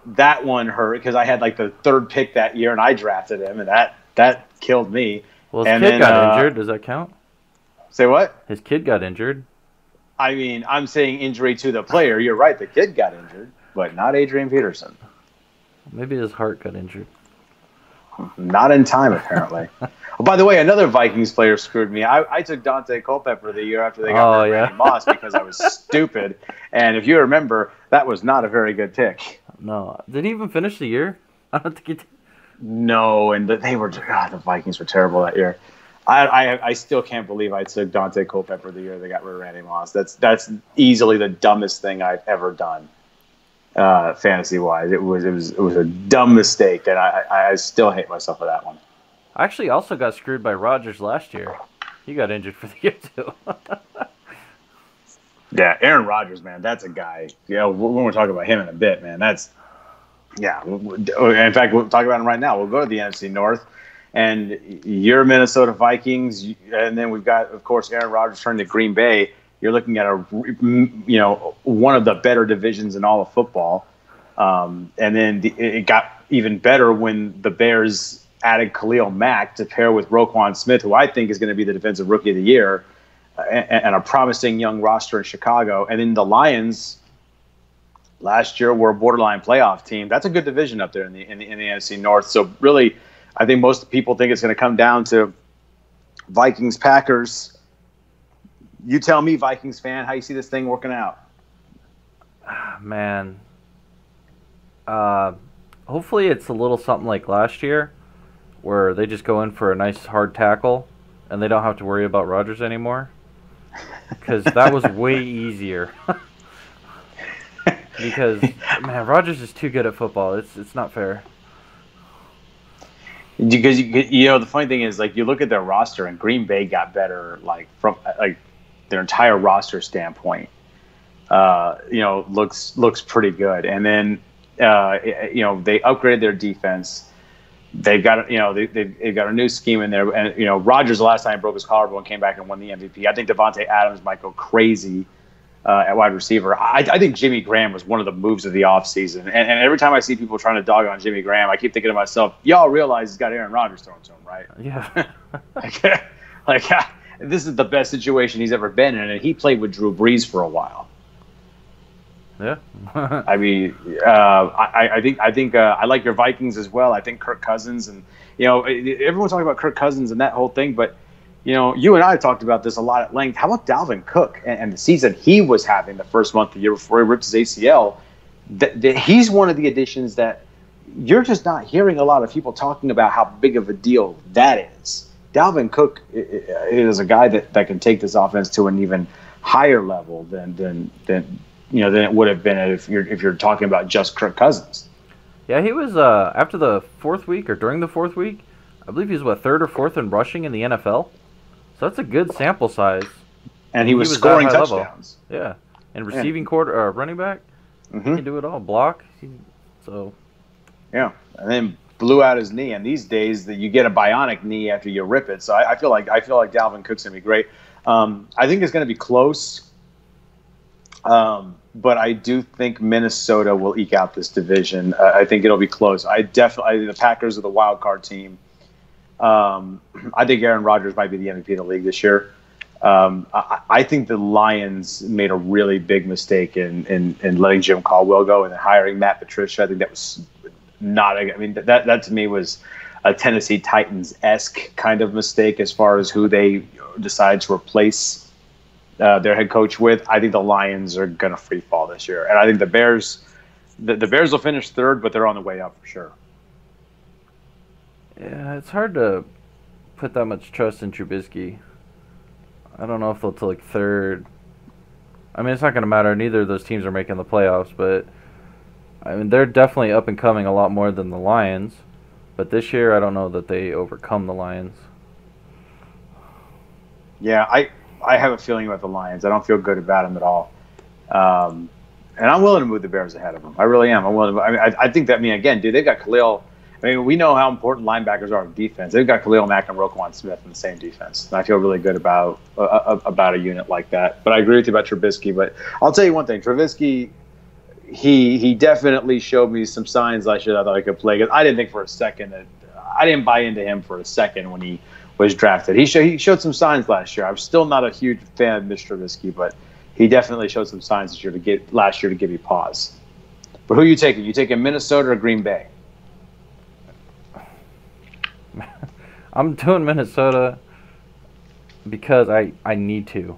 That one hurt because I had like the 3rd pick that year and I drafted him, and that killed me. Well, his kid got injured. Does that count? Say what? His kid got injured. I mean, I'm saying injury to the player. You're right. The kid got injured, but not Adrian Peterson. Maybe his heart got injured. Not in time, apparently. Oh, by the way, another Vikings player screwed me. I took Dante Culpepper the year after they got rid of Randy Moss because I was stupid. And if you remember, that was not a very good pick. No. Did he even finish the year? I don't think he did. No, and the Vikings were terrible that year. I still can't believe I took Dante Culpepper the year they got rid of Randy Moss. That's easily the dumbest thing I've ever done, fantasy wise. It was a dumb mistake, and I still hate myself for that one. I actually also got screwed by Rodgers last year. He got injured for the year too. Yeah, Aaron Rodgers, man, that's a guy. We're talking about him in a bit, man. In fact, we'll talk about him right now. We'll go to the NFC North, and you're Minnesota Vikings, and then we've got, of course, Aaron Rodgers turning to Green Bay. You're looking at one of the better divisions in all of football, and then it got even better when the Bears added Khalil Mack to pair with Roquan Smith, who I think is going to be the Defensive Rookie of the Year, and a promising young roster in Chicago, and then the Lions. Last year, were a borderline playoff team. That's a good division up there in the NFC North. So really, I think most people think it's going to come down to Vikings, Packers. You tell me, Vikings fan, how you see this thing working out. Man, hopefully it's a little something like last year, where they just go in for a nice hard tackle, and they don't have to worry about Rodgers anymore, because that was way easier. Because, man, Rodgers is too good at football. It's not fair. Because the funny thing is, like, you look at their roster, and Green Bay got better, like from like their entire roster standpoint. Looks pretty good, and then they upgraded their defense. They've got they've got a new scheme in there, and Rodgers the last time broke his collarbone came back and won the MVP. I think Devontae Adams might go crazy. At wide receiver. I think Jimmy Graham was one of the moves of the offseason. And every time I see people trying to dog on Jimmy Graham, I keep thinking to myself, y'all realize he's got Aaron Rodgers thrown to him, right? Yeah. like, this is the best situation he's ever been in, and he played with Drew Brees for a while. Yeah. I mean, I think I like your Vikings as well. I think Kirk Cousins, and everyone's talking about Kirk Cousins and that whole thing, but you and I talked about this a lot at length. How about Dalvin Cook and the season he was having the first month of the year before he ripped his ACL? He's one of the additions that you're just not hearing a lot of people talking about how big of a deal that is. Dalvin Cook is a guy that can take this offense to an even higher level than it would have been if you're talking about just Kirk Cousins. Yeah, he was after the 4th week or during the 4th week, I believe he was 3rd or 4th in rushing in the NFL. So that's a good sample size. And he was scoring touchdowns. Level. Yeah. And receiving running back. Mm-hmm. He can do it all. Block. Yeah. And then blew out his knee, and these days that you get a bionic knee after you rip it. So I feel like Dalvin Cook's gonna be great. I think it's gonna be close, but I do think Minnesota will eke out this division. I think it'll be close. I think the Packers are the wild card team. I think Aaron Rodgers might be the MVP of the league this year. I think the Lions made a really big mistake in letting Jim Caldwell go and then hiring Matt Patricia. I think that was not. I mean, that to me was a Tennessee Titans-esque kind of mistake as far as who they decide to replace their head coach with. I think the Lions are going to free fall this year, and I think the Bears will finish third, but they're on the way up for sure. Yeah, it's hard to put that much trust in Trubisky. I don't know if they'll take third. I mean, it's not going to matter. Neither of those teams are making the playoffs, but I mean, they're definitely up and coming a lot more than the Lions. But this year, I don't know that they overcome the Lions. Yeah, I have a feeling about the Lions. I don't feel good about them at all. And I'm willing to move the Bears ahead of them. I really am. I'm willing to. I think that, again, dude, they've got Khalil. I mean, we know how important linebackers are in defense. They've got Khalil Mack and Roquan Smith in the same defense. And I feel really good about a unit like that. But I agree with you about Trubisky. But I'll tell you one thing. Trubisky, he definitely showed me some signs last year that I thought I could play. Because I didn't think for a second that – I didn't buy into him for a second when he was drafted. He showed some signs last year. I'm still not a huge fan of Mr. Trubisky, but he definitely showed some signs last year to give me pause. But who are you taking? You taking Minnesota or Green Bay? I'm doing Minnesota because I need to.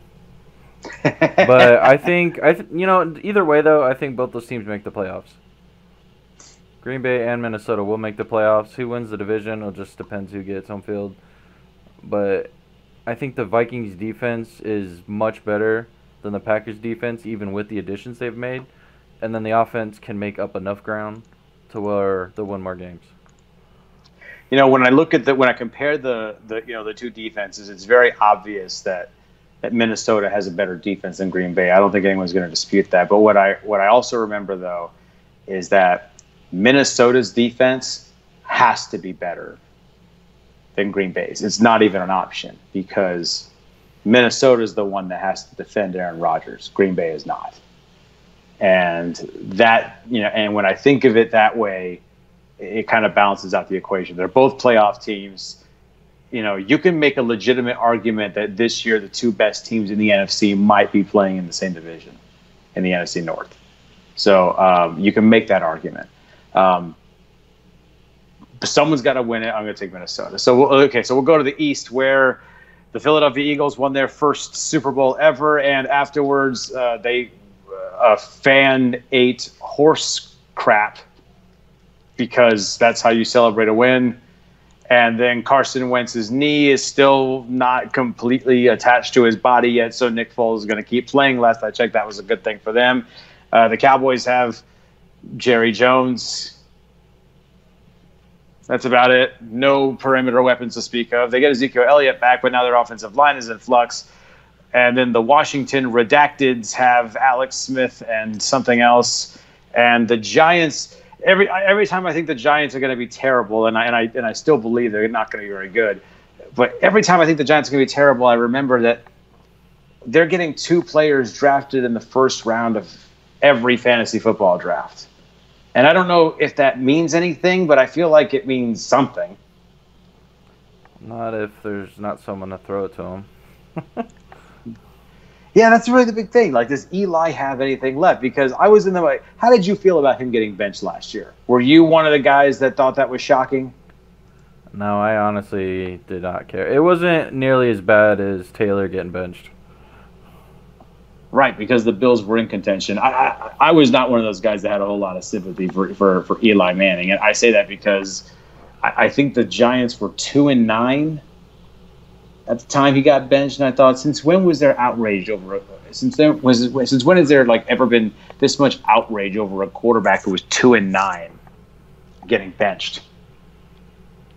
But I think either way though, I think both those teams make the playoffs. Green Bay and Minnesota will make the playoffs. Who wins the division? It just depends who gets home field. But I think the Vikings defense is much better than the Packers defense, even with the additions they've made. And then the offense can make up enough ground to where they'll win more games. When I compare the two defenses, it's very obvious that Minnesota has a better defense than Green Bay. I don't think anyone's going to dispute that. But what I also remember though is that Minnesota's defense has to be better than Green Bay's. It's not even an option because Minnesota is the one that has to defend Aaron Rodgers. Green Bay is not. And that, and when I think of it that way, it kind of balances out the equation. They're both playoff teams. You can make a legitimate argument that this year the two best teams in the NFC might be playing in the same division in the NFC North. So you can make that argument. But someone's got to win it. I'm going to take Minnesota. So we'll go to the East where the Philadelphia Eagles won their first Super Bowl ever, and afterwards a fan ate horse crap because that's how you celebrate a win. And then Carson Wentz's knee is still not completely attached to his body yet, so Nick Foles is going to keep playing. Last I checked, that was a good thing for them. The Cowboys have Jerry Jones. That's about it. No perimeter weapons to speak of. They get Ezekiel Elliott back, but now their offensive line is in flux. And then the Washington Redacteds have Alex Smith and something else. And the Giants... Every time I think the Giants are going to be terrible, and I still believe they're not going to be very good, but every time I think the Giants are going to be terrible, I remember that they're getting two players drafted in the first round of every fantasy football draft. And I don't know if that means anything, but I feel like it means something. Not if there's not someone to throw it to them. Yeah, that's really the big thing. Like, does Eli have anything left? Because I was in the way. How did you feel about him getting benched last year? Were you one of the guys that thought that was shocking? No, I honestly did not care. It wasn't nearly as bad as Taylor getting benched. Right, because the Bills were in contention. I was not one of those guys that had a whole lot of sympathy for Eli Manning. And I say that because I think the Giants were 2-9 at the time he got benched, and I thought, since when was there outrage over? Since when has there ever been this much outrage over a quarterback who was 2-9 getting benched?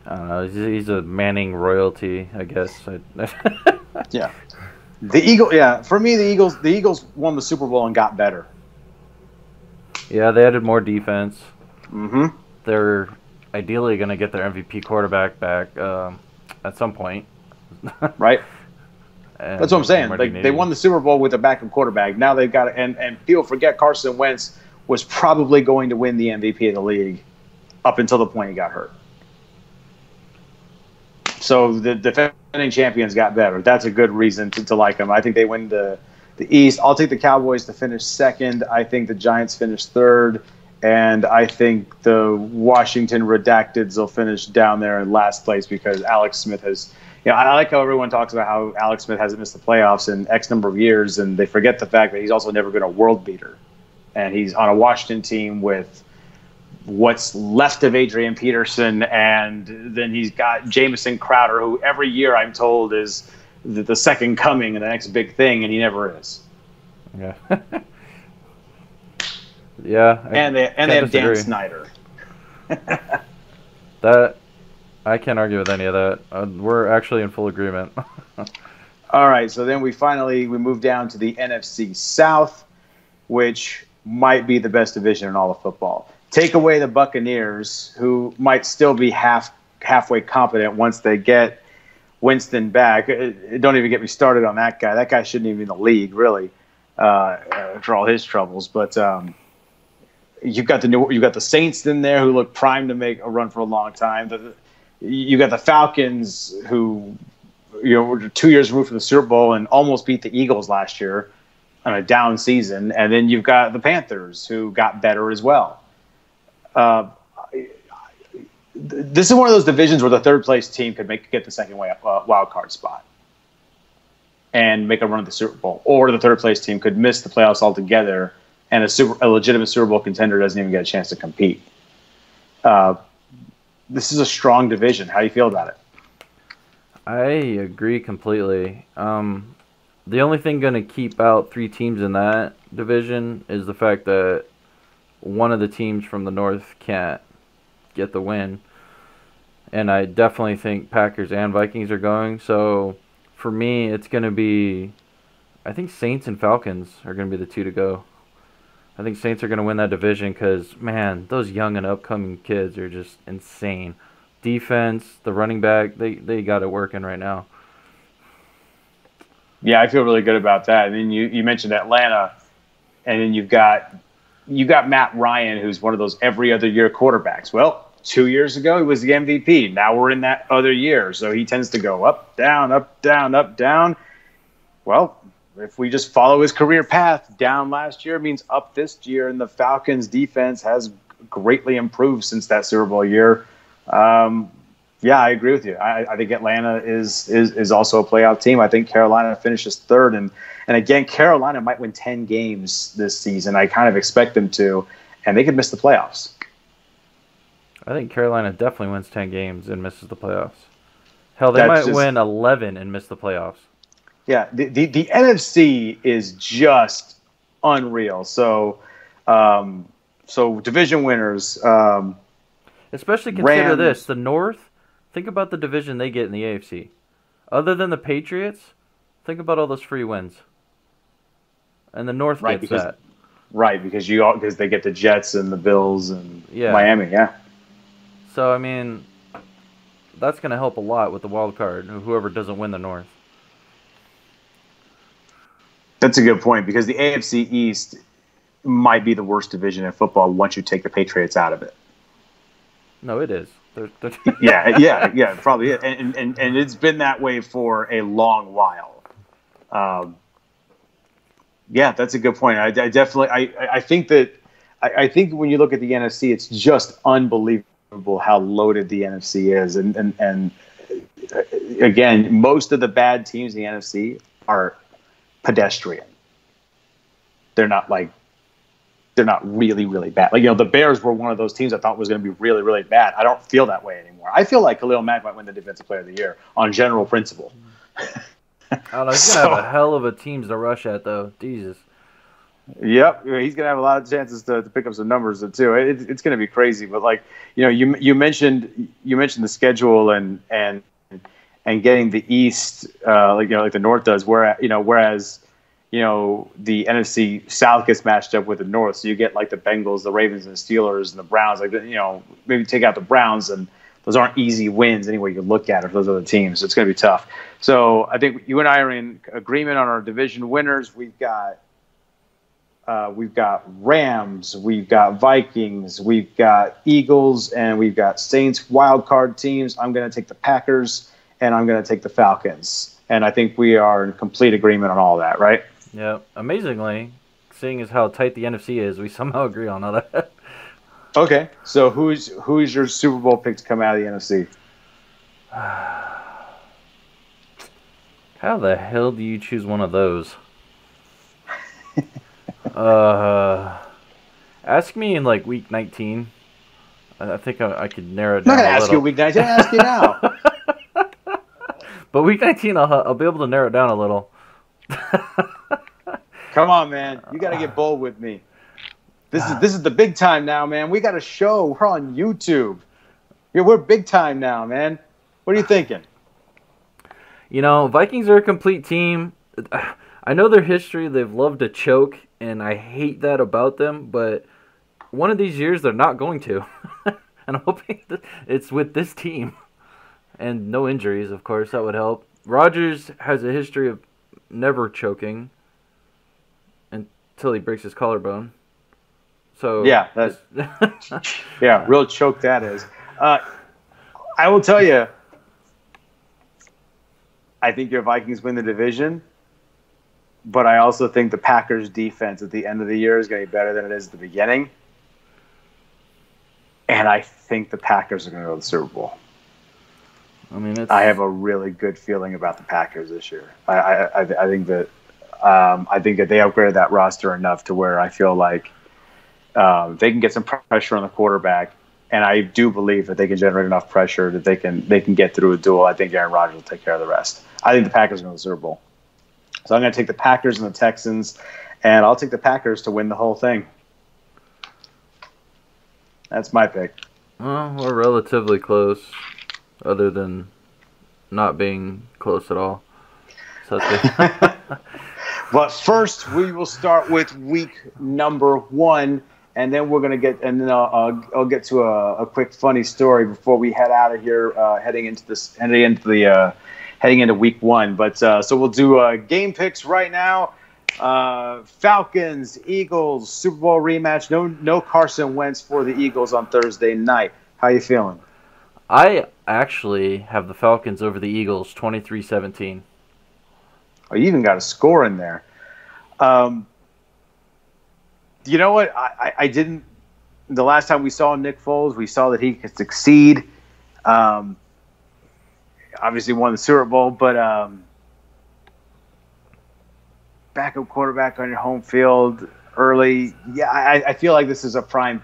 I don't know. He's a Manning royalty, I guess. Yeah, for me, the Eagles won the Super Bowl and got better. Yeah, they added more defense. Mm-hmm. Their ideally going to get their MVP quarterback back at some point. Right. And That's what I'm saying. Like, they 180. won the Super Bowl with a backup quarterback. Now they've got and people forget Carson Wentz was probably going to win the MVP of the league up until the point he got hurt. So the defending champions got better. That's a good reason to like them. I think they win the East. I'll take the Cowboys to finish second. I think the Giants finish third. And I think the Washington Redacteds will finish down there in last place because Alex Smith has – I like how everyone talks about how Alex Smith hasn't missed the playoffs in X number of years, and they forget the fact that he's also never been a world beater. And he's on a Washington team with what's left of Adrian Peterson, and then he's got Jamison Crowder, who every year I'm told is the second coming and the next big thing, and he never is. Yeah. Yeah. And they have Dan Snyder. That I can't argue with any of that. We're actually in full agreement. All right, so then we move down to the NFC South, which might be the best division in all of football. Take away the Buccaneers, who might still be halfway competent once they get Winston back. Don't even get me started on that guy. That guy shouldn't even be in the league, really, for all his troubles. But you've got the Saints in there who look primed to make a run for a long time. You got the Falcons who were 2 years removed from the Super Bowl and almost beat the Eagles last year on a down season, and then you've got the Panthers who got better as well. This is one of those divisions where the third place team could get the second wild card spot and make a run at the Super Bowl, or the third place team could miss the playoffs altogether, and a legitimate Super Bowl contender doesn't even get a chance to compete. This is a strong division. How do you feel about it? I agree completely. The only thing going to keep out three teams in that division is the fact that one of the teams from the North can't get the win. And I definitely think Packers and Vikings are going. So for me, it's going to be, I think Saints and Falcons are going to be the two to go. I think Saints are going to win that division because, man, those young and upcoming kids are just insane. Defense, the running back, they got it working right now. Yeah, I feel really good about that. And then you mentioned Atlanta, and then you've got Matt Ryan, who's one of those every other year quarterbacks. Well, 2 years ago he was the MVP. Now we're in that other year, so he tends to go up, down, up, down, up, down. Well, if we just follow his career path, down last year means up this year, and the Falcons' defense has greatly improved since that Super Bowl year. Yeah, I agree with you. I think Atlanta is also a playoff team. I think Carolina finishes third, and again, Carolina might win 10 games this season. I kind of expect them to, and they could miss the playoffs. I think Carolina definitely wins 10 games and misses the playoffs. Hell, they might win 11 and miss the playoffs. Yeah, the NFC is just unreal. So division winners. Especially consider this, the North. Think about the division they get in the AFC. Other than the Patriots, think about all those free wins. And the North gets that. Right, because they get the Jets and the Bills and Miami, yeah. So, I mean, that's going to help a lot with the wild card, whoever doesn't win the North. That's a good point, because the AFC East might be the worst division in football once you take the Patriots out of it. No, it is. Yeah, probably is. And it's been that way for a long while. Yeah, that's a good point. I definitely I think when you look at the NFC, it's just unbelievable how loaded the NFC is. And again, most of the bad teams in the NFC are pedestrian. They're not really, really bad. Like, the Bears were one of those teams I thought was going to be really, really bad. I don't feel that way anymore. I feel like Khalil Mack might win the Defensive Player of the Year on general principle. I don't know. He's going to have a hell of a teams to rush at, though. Jesus. Yep. He's going to have a lot of chances to pick up some numbers, too. It's going to be crazy. But, you mentioned the schedule and getting the East, like the North does, whereas the NFC South gets matched up with the North. So you get like the Bengals, the Ravens, and the Steelers, and the Browns. Like, maybe take out the Browns, and those aren't easy wins anyway you look at it for those other teams. So it's going to be tough. So I think you and I are in agreement on our division winners. We've got Rams, we've got Vikings, we've got Eagles, and we've got Saints wild card teams. I'm going to take the Packers, and I'm going to take the Falcons. And I think we are in complete agreement on all that, right? Yeah, amazingly, seeing as how tight the NFC is, we somehow agree on all that. Okay, so who's your Super Bowl pick to come out of the NFC? How the hell do you choose one of those? Ask me in like week 19. I think I could narrow it down. I'm not gonna ask you week 19. I'm gonna ask you now. But week 19, I'll be able to narrow it down a little. Come on, man. You got to get bold with me. This is the big time now, man. We got a show. We're on YouTube. We're big time now, man. What are you thinking? Vikings are a complete team. I know their history. They've loved to choke, and I hate that about them. But one of these years, they're not going to. And I'm hoping that it's with this team. And no injuries, of course. That would help. Rodgers has a history of never choking until he breaks his collarbone. So yeah, real choke that is. I will tell you, I think your Vikings win the division, but I also think the Packers' defense at the end of the year is going to be better than it is at the beginning, and I think the Packers are going to go to the Super Bowl. I have a really good feeling about the Packers this year. I think that they upgraded that roster enough to where I feel like they can get some pressure on the quarterback, and I do believe that they can generate enough pressure that they can get through a duel. I think Aaron Rodgers will take care of the rest. I think the Packers are going to the Super Bowl. So I'm going to take the Packers and the Texans, and I'll take the Packers to win the whole thing. That's my pick. Well, we're relatively close, other than not being close at all. So that's good. But first, we will start with week number 1, and then we're gonna I'll get to a quick funny story before we head out of here, heading into week 1. But so we'll do game picks right now. Falcons, Eagles, Super Bowl rematch. No Carson Wentz for the Eagles on Thursday night. How you feeling? I actually have the Falcons over the Eagles, 23-17. Oh, you even got a score in there. You know what? I didn't. The last time we saw Nick Foles, we saw that he could succeed. Obviously won the Super Bowl, but backup quarterback on your home field early. Yeah, I feel like this is a prime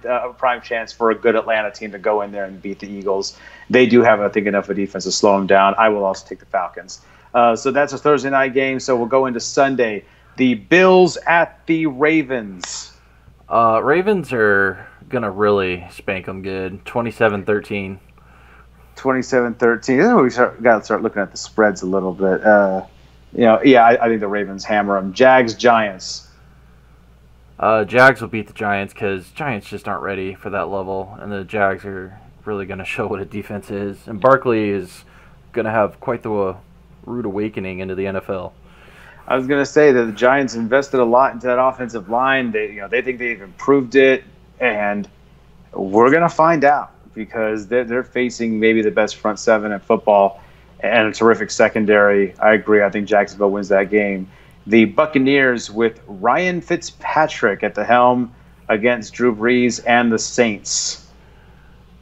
chance for a good Atlanta team to go in there and beat the Eagles. They do have, I think, enough of defense to slow them down. I will also take the Falcons. So that's a Thursday night game. So we'll go into Sunday. The Bills at the Ravens. Ravens are going to really spank them good. 27-13. 27-13. We got to start looking at the spreads a little bit. I think the Ravens hammer them. Jags, Giants. Jags will beat the Giants because Giants just aren't ready for that level. And the Jags are really going to show what a defense is. And Barkley is going to have quite the rude awakening into the NFL. I was going to say that the Giants invested a lot into that offensive line. They think they've improved it, and we're going to find out because they're facing maybe the best front seven in football and a terrific secondary. I agree. I think Jacksonville wins that game. The Buccaneers with Ryan Fitzpatrick at the helm against Drew Brees and the Saints.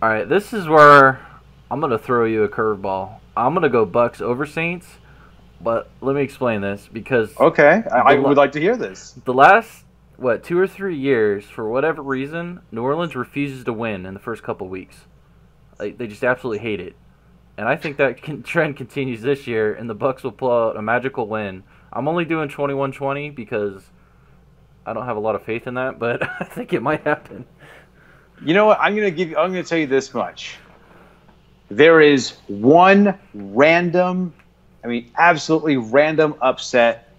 All right, this is where I'm going to throw you a curveball. I'm going to go Bucs over Saints. But let me explain this because... Okay, I would like to hear this. The last, 2 or 3 years, for whatever reason, New Orleans refuses to win in the first couple weeks. They just absolutely hate it. And I think that trend continues this year, and the Bucs will pull out a magical win. I'm only doing 21-20 because I don't have a lot of faith in that, but I think it might happen. You know what? I'm going to tell you this much. There is one absolutely random upset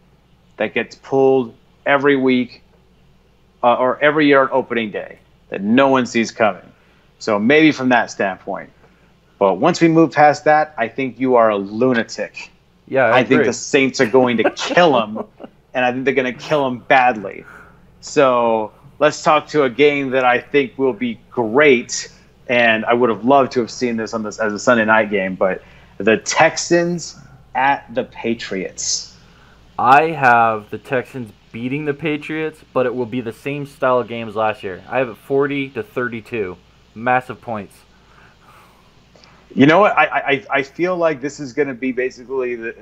that gets pulled every week or every year on opening day that no one sees coming. So maybe from that standpoint. But once we move past that, I think you are a lunatic. Yeah, I I think agree. the Saints are going to kill him, and I think they're going to kill him badly. So let's talk to a game that I think will be great, and I would have loved to have seen this on this as a Sunday night game. But the Texans at the Patriots. I have the Texans beating the Patriots, but it will be the same style of games last year. I have it 40-32, massive points. You know what? I feel like this is going to be basically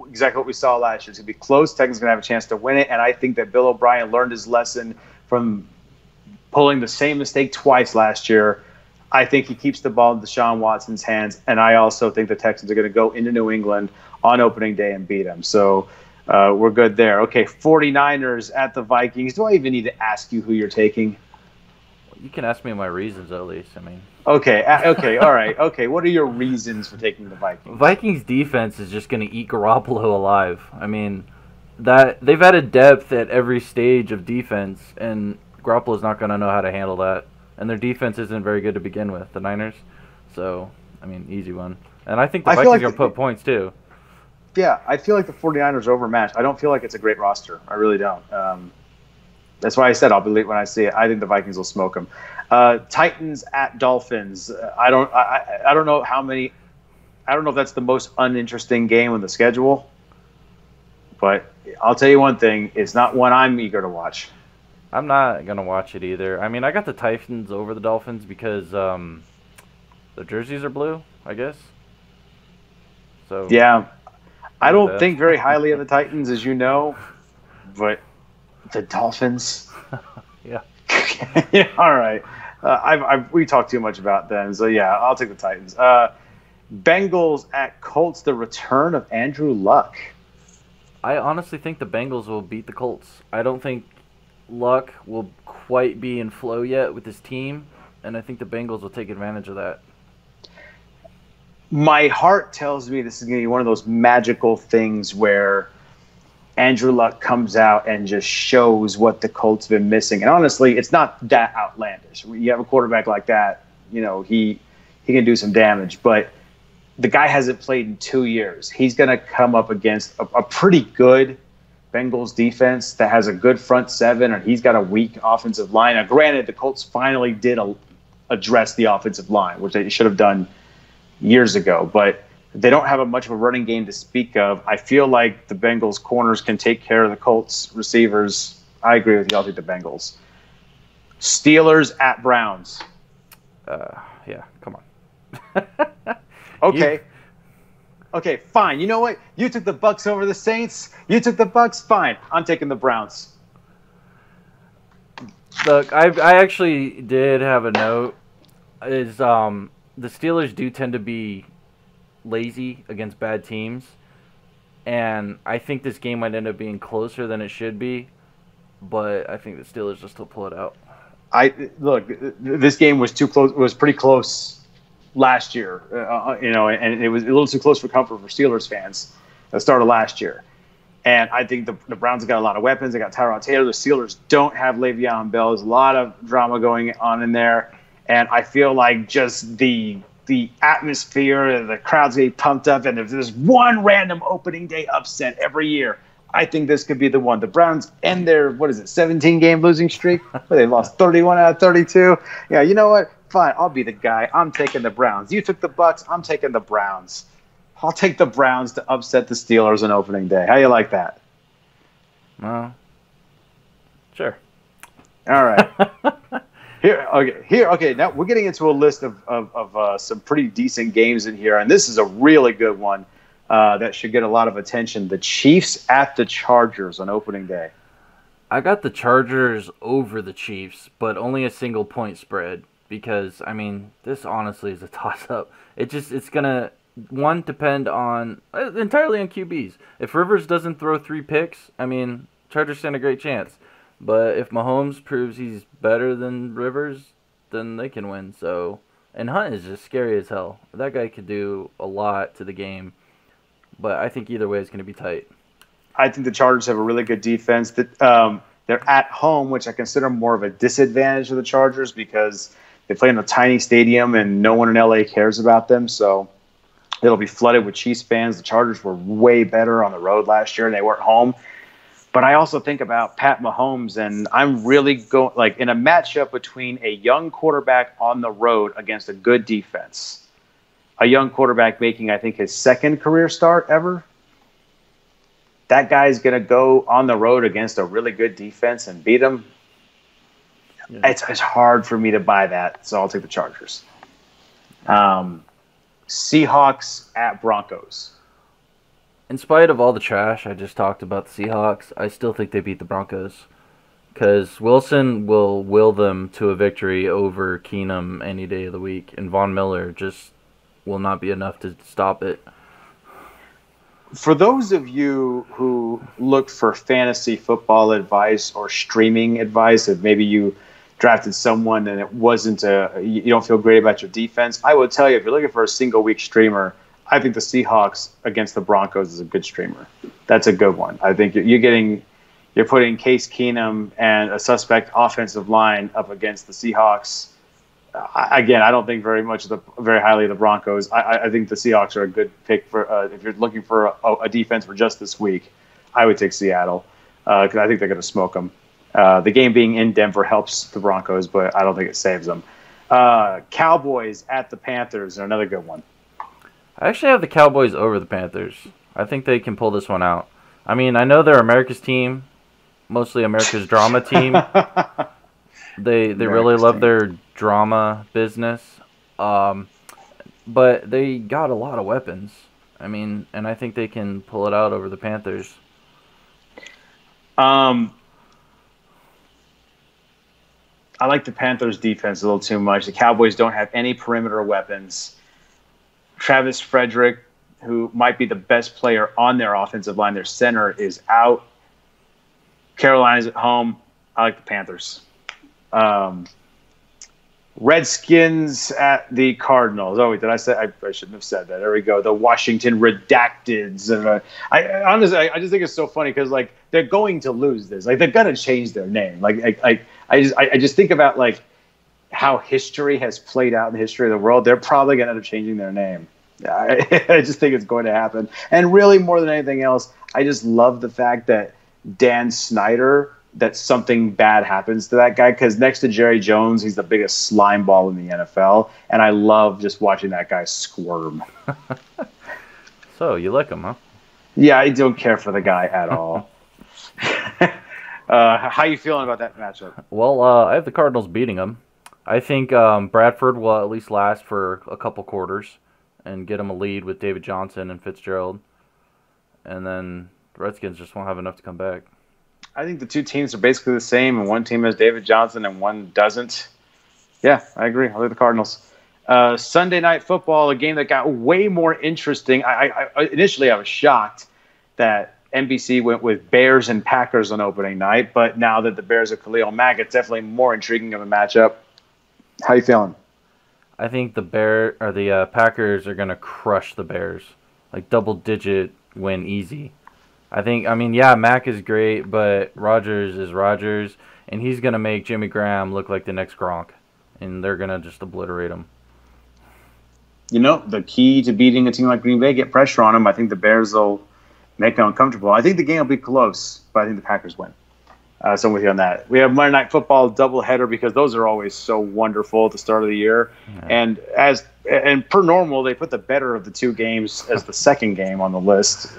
exactly what we saw last year. It's going to be close. Texans going to have a chance to win it, and I think that Bill O'Brien learned his lesson from pulling the same mistake twice last year. I think he keeps the ball in Deshaun Watson's hands, and I also think the Texans are going to go into New England on opening day and beat them. So we're good there. Okay, 49ers at the Vikings. Do I even need to ask you who you're taking? You can ask me my reasons at least. I mean, okay, all right. Okay, what are your reasons for taking the Vikings? Vikings defense is just going to eat Garoppolo alive. I mean, that they've added depth at every stage of defense, and Garoppolo's not going to know how to handle that. And their defense isn't very good to begin with, the Niners. So, I mean, easy one. And I think the Vikings are going to put points too. Yeah, I feel like the 49ers are overmatched. I don't feel like it's a great roster. I really don't. That's why I said I'll believe when I see it. I think the Vikings will smoke them. Titans at Dolphins. I don't know how many. I don't know if that's the most uninteresting game on the schedule. But I'll tell you one thing: it's not one I'm eager to watch. I'm not gonna watch it either. I mean, I got the Titans over the Dolphins because the jerseys are blue, I guess. So yeah, I don't think very highly of the Titans, as you know, but. The Dolphins. Yeah. Yeah. All right. We talked too much about them, so yeah, I'll take the Titans. Bengals at Colts. The return of Andrew Luck. I honestly think the Bengals will beat the Colts. I don't think Luck will quite be in flow yet with his team, and I think the Bengals will take advantage of that. My heart tells me this is going to be one of those magical things where Andrew Luck comes out and just shows what the Colts have been missing. And honestly, it's not that outlandish. When you have a quarterback like that, you know, he can do some damage. But the guy hasn't played in 2 years. He's going to come up against a pretty good Bengals defense that has a good front seven, and he's got a weak offensive line. Now, granted, the Colts finally did address the offensive line, which they should have done years ago. But they don't have much of a running game to speak of. I feel like the Bengals corners can take care of the Colts receivers. I agree with you. I'll take the Bengals. Steelers at Browns. Yeah, come on. Okay. Okay, fine. You know what? You took the Bucks over the Saints. You took the Bucks. Fine. I'm taking the Browns. Look, I actually did have a note. Is the Steelers do tend to be lazy against bad teams, and I think this game might end up being closer than it should be, but I think the Steelers will still pull it out. This game was too close. It was pretty close last year, and it was a little too close for comfort for Steelers fans at the start of last year. And I think the Browns have got a lot of weapons. They got Tyrod Taylor. The Steelers don't have Le'Veon Bell. There's a lot of drama going on in there, and I feel like just the atmosphere, the crowd's getting pumped up, and if there's one random opening day upset every year, I think this could be the one. The Browns end their 17-game losing streak, where they lost 31 out of 32. Yeah, you know what? Fine, I'll be the guy. I'm taking the Browns. You took the Bucks. I'm taking the Browns. I'll take the Browns to upset the Steelers on opening day. How you like that? Sure. All right. Okay. Now we're getting into a list of some pretty decent games in here, and this is a really good one that should get a lot of attention. The Chiefs at the Chargers on opening day. I got the Chargers over the Chiefs, but only a single point spread because I mean this honestly is a toss-up. It's gonna depend on entirely on QBs. If Rivers doesn't throw 3 picks, I mean Chargers stand a great chance. But if Mahomes proves he's better than Rivers, then they can win. So, and Hunt is just scary as hell. That guy could do a lot to the game. But I think either way it's going to be tight. I think the Chargers have a really good defense. That they're at home, which I consider more of a disadvantage of the Chargers because they play in a tiny stadium and no one in LA cares about them. So it'll be flooded with Chiefs fans. The Chargers were way better on the road last year and they weren't home. But I also think about Pat Mahomes, and I'm really going like in a matchup between a young quarterback on the road against a good defense. A young quarterback making, I think, his second career start ever. That guy's going to go on the road against a really good defense and beat him. Yeah. It's hard for me to buy that, so I'll take the Chargers. Seahawks at Broncos. In spite of all the trash I just talked about the Seahawks, I still think they beat the Broncos. Because Wilson will will them to a victory over Keenum any day of the week, and Von Miller just will not be enough to stop it. For those of you who look for fantasy football advice or streaming advice, if maybe you drafted someone and it wasn't you don't feel great about your defense, I will tell you, if you're looking for a single week streamer, I think the Seahawks against the Broncos is a good streamer. That's a good one. I think you're putting Case Keenum and a suspect offensive line up against the Seahawks. Again, I don't think very highly of the Broncos. I think the Seahawks are a good pick for if you're looking for a defense for just this week. I would take Seattle because I think they're going to smoke them. The game being in Denver helps the Broncos, but I don't think it saves them. Cowboys at the Panthers are another good one. I actually have the Cowboys over the Panthers. I think they can pull this one out. I mean, I know they're America's team, mostly America's drama team. They really love their drama business, but they got a lot of weapons. I mean, and I think they can pull it out over the Panthers. I like the Panthers' defense a little too much. The Cowboys don't have any perimeter weapons. Travis Frederick, who might be the best player on their offensive line, their center, is out. Carolina's at home. I like the Panthers. Redskins at the Cardinals. Oh, wait, did I say? I shouldn't have said that. There we go. The Washington Redacteds. And I honestly, I just think it's so funny because like they're going to lose this. Like they're gonna change their name. I just think about like how history has played out in the history of the world. They're probably gonna end up changing their name. I just think it's going to happen. And really, more than anything else, I just love the fact that Dan Snyder, that something bad happens to that guy, because next to Jerry Jones, he's the biggest slime ball in the NFL, and I love just watching that guy squirm. So, you like him, huh? Yeah, I don't care for the guy at all. How you feeling about that matchup? Well, I have the Cardinals beating them. I think Bradford will at least last for a couple quarters and get him a lead with David Johnson and Fitzgerald. And then the Redskins just won't have enough to come back. I think the two teams are basically the same, and one team has David Johnson and one doesn't. Yeah, I agree. I like the Cardinals. Sunday Night Football, a game that got way more interesting. Initially, I was shocked that NBC went with Bears and Packers on opening night, but now that the Bears are Khalil Mack, it's definitely more intriguing of a matchup. How you feeling? I think the Packers are going to crush the Bears. Like double-digit win easy. Mack is great, but Rodgers is Rodgers, and he's going to make Jimmy Graham look like the next Gronk, and they're going to just obliterate him. You know, the key to beating a team like Green Bay, get pressure on them. I think the Bears will make them uncomfortable. I think the game will be close, but I think the Packers win. So I'm with you on that. We have Monday Night Football doubleheader because those are always so wonderful at the start of the year. Yeah. And per normal, they put the better of the two games as the second game on the list.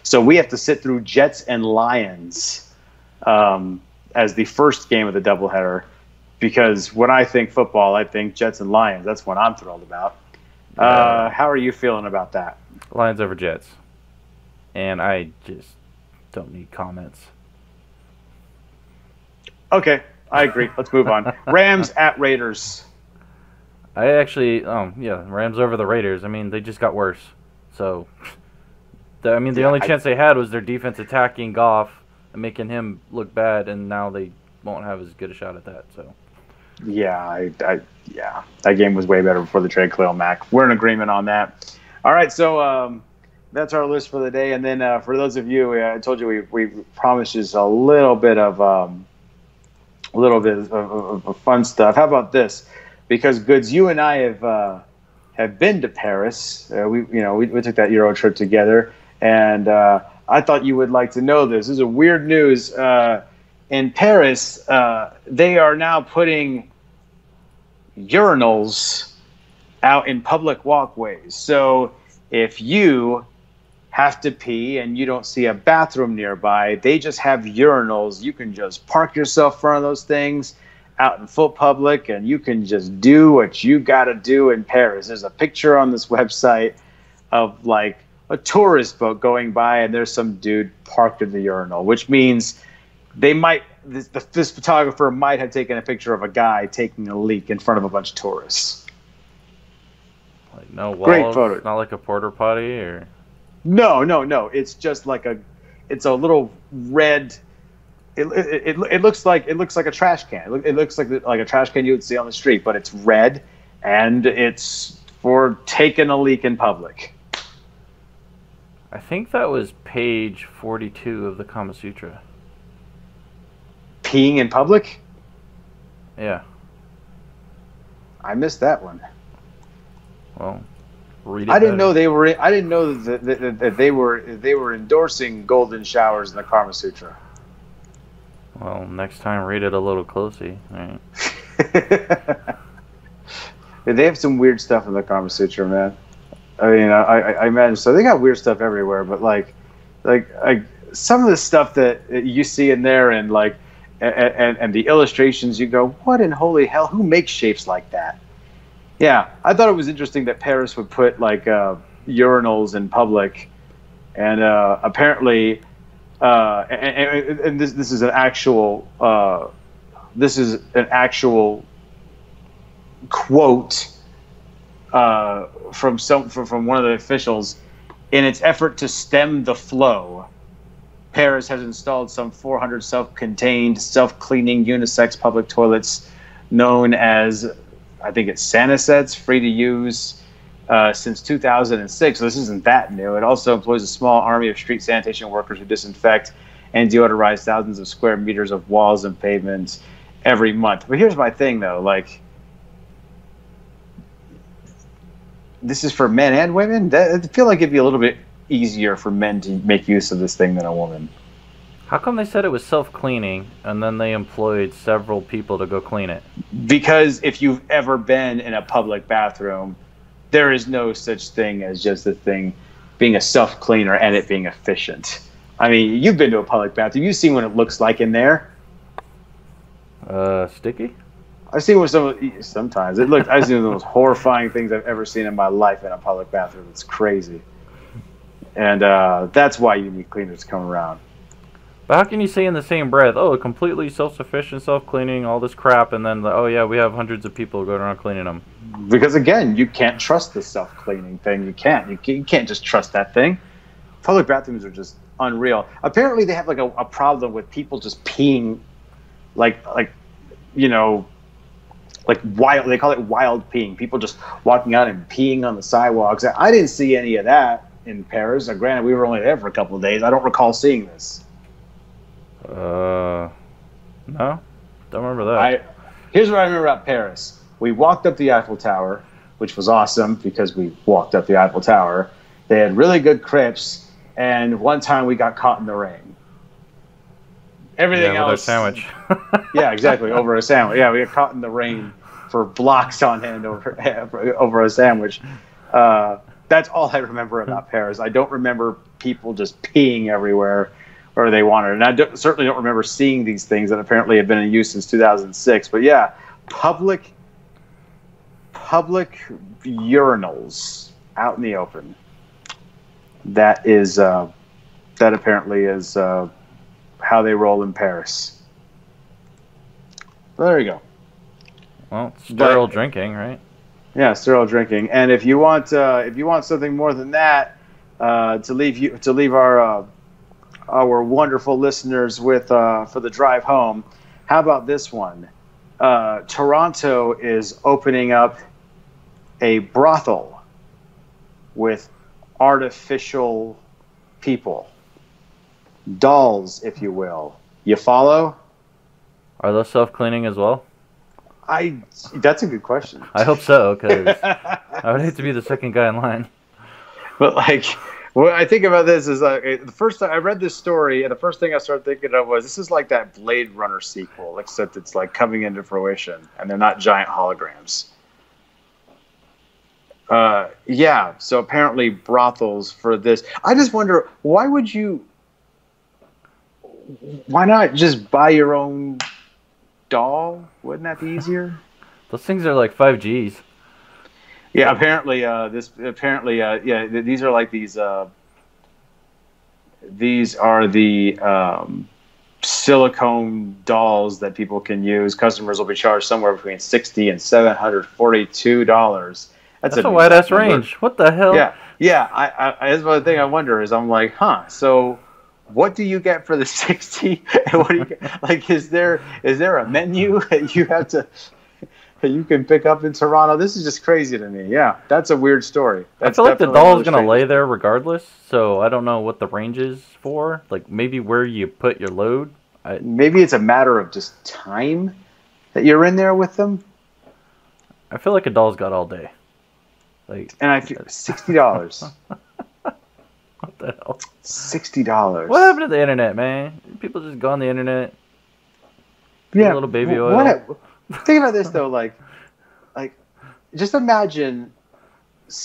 So we have to sit through Jets and Lions as the first game of the doubleheader because when I think football, I think Jets and Lions. That's what I'm thrilled about. How are you feeling about that? Lions over Jets. And I just don't need comments. Okay, I agree. Let's move on. Rams at Raiders. Rams over the Raiders. I mean, they just got worse. So, the only chance they had was their defense attacking Goff and making him look bad, and now they won't have as good a shot at that. So, yeah, that game was way better before the trade Khalil Mack. We're in agreement on that. All right, so That's our list for the day. And then for those of you, I told you we promised you a little bit of fun stuff. How about this? Because Goods, you and I have been to Paris. We took that Euro trip together, and I thought you would like to know this. This is a weird news. In Paris, they are now putting urinals out in public walkways. So if you have to pee and you don't see a bathroom nearby, they just have urinals. You can just park yourself in front of those things out in full public, and you can just do what you got to do in Paris. There's a picture on this website of like a tourist boat going by, and there's some dude parked in the urinal, which means this photographer might have taken a picture of a guy taking a leak in front of a bunch of tourists. Like no walls, great photo. Not like a porta potty or. No. It's just like it's a little red. It looks like a trash can. It looks like a trash can you would see on the street, but it's red, and it's for taking a leak in public. I think that was page 42 of the Kama Sutra. Peeing in public? Yeah. I missed that one. Well, read it. I didn't know they were. I didn't know that they were endorsing golden showers in the Kama Sutra. Well, next time read it a little closely. All right. They have some weird stuff in the Kama Sutra, man. I mean, I imagine so. They got weird stuff everywhere, but like some of the stuff that you see in there, and and the illustrations, you go, what in holy hell? Who makes shapes like that? Yeah, I thought it was interesting that Paris would put urinals in public, and apparently, and this is an actual quote from one of the officials. In its effort to stem the flow, Paris has installed some 400 self-contained, self-cleaning unisex public toilets known as, I think it's Sanisets, free to use since 2006. So this isn't that new. It also employs a small army of street sanitation workers who disinfect and deodorize thousands of square meters of walls and pavements every month. But here's my thing, though. This is for men and women? I feel like it'd be a little bit easier for men to make use of this thing than a woman. How come they said it was self-cleaning and then they employed several people to go clean it? Because if you've ever been in a public bathroom, there is no such thing as just the thing being a self-cleaner and it being efficient. I mean, you've been to a public bathroom. You've seen what it looks like in there. Sticky? I've seen sometimes. I've seen the most horrifying things I've ever seen in my life in a public bathroom. It's crazy. And that's why you need cleaners to come around. But how can you say in the same breath, oh, completely self-sufficient, self-cleaning, all this crap, and then, oh yeah, we have hundreds of people going around cleaning them? Because again, you can't trust the self-cleaning thing. You can't. You can't just trust that thing. Public bathrooms are just unreal. Apparently, they have a problem with people just peeing, wild. They call it wild peeing. People just walking out and peeing on the sidewalks. I didn't see any of that in Paris. Granted, we were only there for a couple of days. I don't recall seeing this. No, don't remember that. Here's what I remember about Paris. We walked up the Eiffel Tower, which was awesome because we walked up the Eiffel Tower. They had really good crepes, and one time we got caught in the rain. Everything else. With our sandwich. Yeah, exactly. Over a sandwich. Yeah, we got caught in the rain for blocks on end over a sandwich. That's all I remember about Paris. I don't remember people just peeing everywhere where they wanted. And I certainly don't remember seeing these things that apparently have been in use since 2006. But yeah, public urinals out in the open. That apparently is how they roll in Paris. Well, there you go. Well, sterile drinking, right? Yeah, sterile drinking. And if you want something more than that, to leave our wonderful listeners with for the drive home, how about this one? Toronto is opening up a brothel with artificial people, dolls, if you will. You follow? Are those self-cleaning as well? That's a good question. I hope so, because I would hate to be the second guy in line. But like, what I think about this is like the first time I read this story, and the first thing I started thinking of was this is like that Blade Runner sequel, except it's like coming into fruition, and they're not giant holograms. Yeah. So apparently brothels for this. I just wonder why not just buy your own doll? Wouldn't that be easier? Those things are like 5Gs. Yeah, apparently, these are like these. These are the silicone dolls that people can use. Customers will be charged somewhere between $60 and $742. That's a wide ass range. What the hell? Yeah. I that's one thing I wonder is I'm like, so what do you get for the 60? And what do you get? Like, is there a menu that you can pick up in Toronto? This is just crazy to me. Yeah, that's a weird story. I feel like the doll is gonna lay there regardless, so I don't know what the range is for. Like maybe where you put your load. Maybe it's a matter of just time that you're in there with them. I feel like a doll's got all day. Like, and I feel $60. What the hell? $60. What happened to the internet, man? People just go on the internet. Yeah, a little baby oil. Think about this though, like, just imagine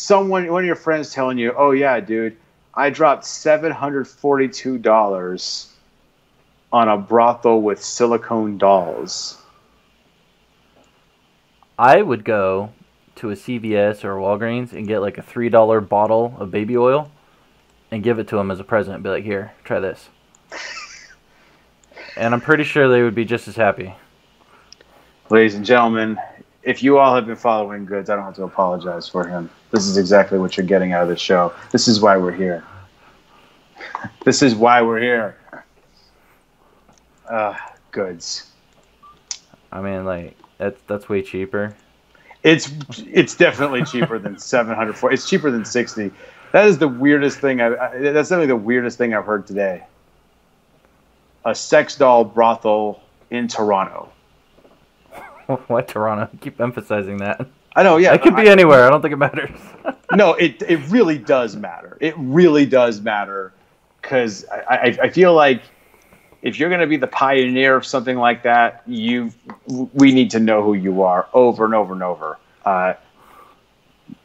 one of your friends telling you, "Oh yeah, dude, I dropped $742 on a brothel with silicone dolls." I would go to a CVS or a Walgreens and get like a $3 bottle of baby oil and give it to them as a present. Be like, "Here, try this." And I'm pretty sure they would be just as happy. Ladies and gentlemen, if you all have been following Goods, I don't have to apologize for him. This is exactly what you're getting out of the show. This is why we're here. This is why we're here. Goods. I mean, like that's way cheaper. It's definitely cheaper than $740. It's cheaper than $60. That is the weirdest thing. That's definitely the weirdest thing I've heard today. A sex doll brothel in Toronto. Why Toronto? Keep emphasizing that. I know, yeah. It could be anywhere. I don't think it matters. No, it really does matter. It really does matter because I feel like if you're going to be the pioneer of something like that, we need to know who you are over and over and over.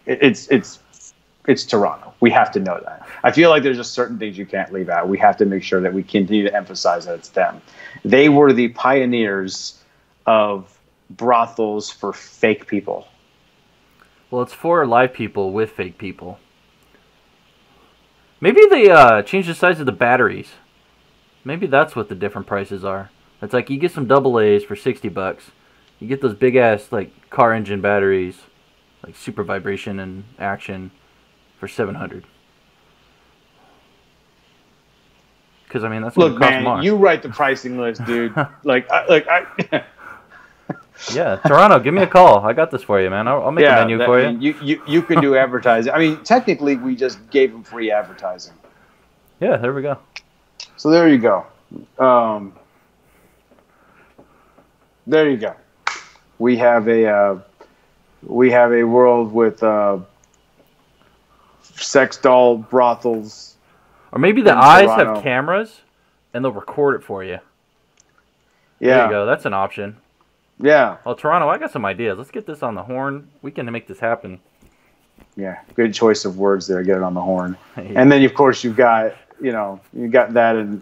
It's Toronto. We have to know that. I feel like there's just certain things you can't leave out. We have to make sure that we continue to emphasize that it's them. They were the pioneers of brothels for fake people. Well, it's for live people with fake people. Maybe they changed the size of the batteries. Maybe that's what the different prices are. It's like you get some AA's for $60. You get those big ass like car engine batteries, like super vibration and action, for $700. Because I mean that's look, cost man. more. You write the pricing list, dude. Yeah, Toronto, give me a call. I got this for you, man. I'll make a menu for you. You can do advertising. I mean, technically, we just gave them free advertising. Yeah, there we go. So there you go. There you go. We have a world with sex doll brothels. Or maybe the eyes have cameras and they'll record it for you. Yeah. There you go. That's an option. Yeah. Oh, Toronto, I got some ideas. Let's get this on the horn. We can make this happen. Yeah, good choice of words there. Get it on the horn. Yeah. And then, of course, you've got, you got that, and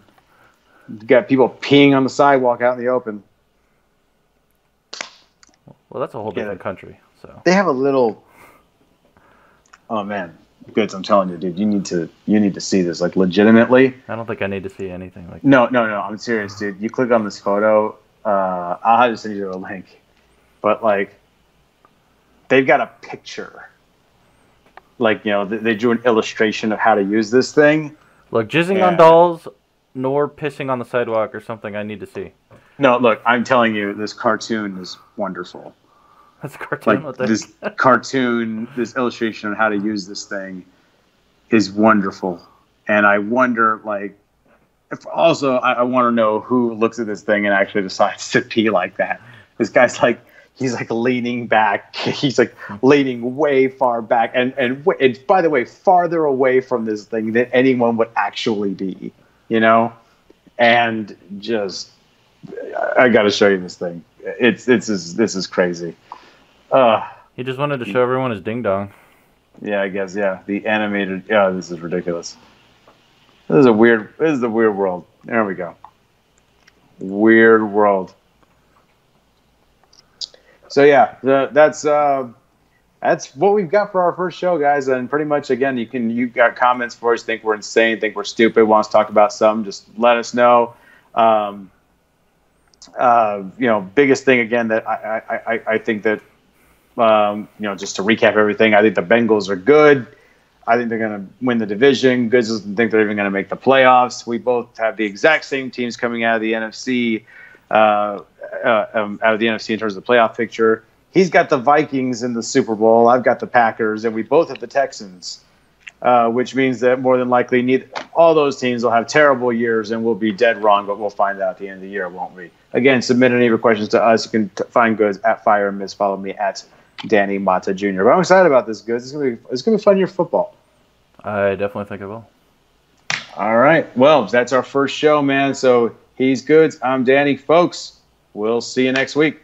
you got people peeing on the sidewalk out in the open. Well, that's a whole different country. So they have a little. Oh man, Goods! I'm telling you, dude, you need to see this, like, legitimately. I don't think I need to see anything like that. No, I'm serious, dude. You click on this photo. I'll have to send you a link, but like, they've got a picture. Like, they drew an illustration of how to use this thing. Look, jizzing on dolls, nor pissing on the sidewalk, or something I need to see. No, look, I'm telling you, this cartoon is wonderful. That's a cartoon. Like this cartoon, this illustration on how to use this thing is wonderful. And I wonder, like, if also I want to know who looks at this thing and actually decides to pee like that. This guy's like, he's like leaning back. He's like leaning way far back, and by the way, farther away from this thing than anyone would actually be, you know. And just, I got to show you this thing. This is crazy. He just wanted to show everyone his ding dong. Yeah, I guess. Yeah, the animated. Yeah, this is ridiculous. This is the weird world. There we go. Weird world. So yeah, that's what we've got for our first show, guys. And pretty much, again, you got comments for us, think we're insane, think we're stupid, want us to talk about something, just let us know. Biggest thing again that I think that just to recap everything, I think the Bengals are good. I think they're going to win the division. Goods doesn't think they're even going to make the playoffs. We both have the exact same teams coming out of the NFC. Out of the NFC in terms of the playoff picture. He's got the Vikings in the Super Bowl. I've got the Packers, and we both have the Texans, which means that more than likely all those teams will have terrible years and we'll be dead wrong, but we'll find out at the end of the year, won't we? Again, submit any of your questions to us. You can find Goods at fireNmiss. Follow me at Danny Mata Jr. But I'm excited about this, Goods. It's gonna be fun year of football. I definitely think it will. All right. Well, that's our first show, man. So he's Goods. I'm Danny. Folks, we'll see you next week.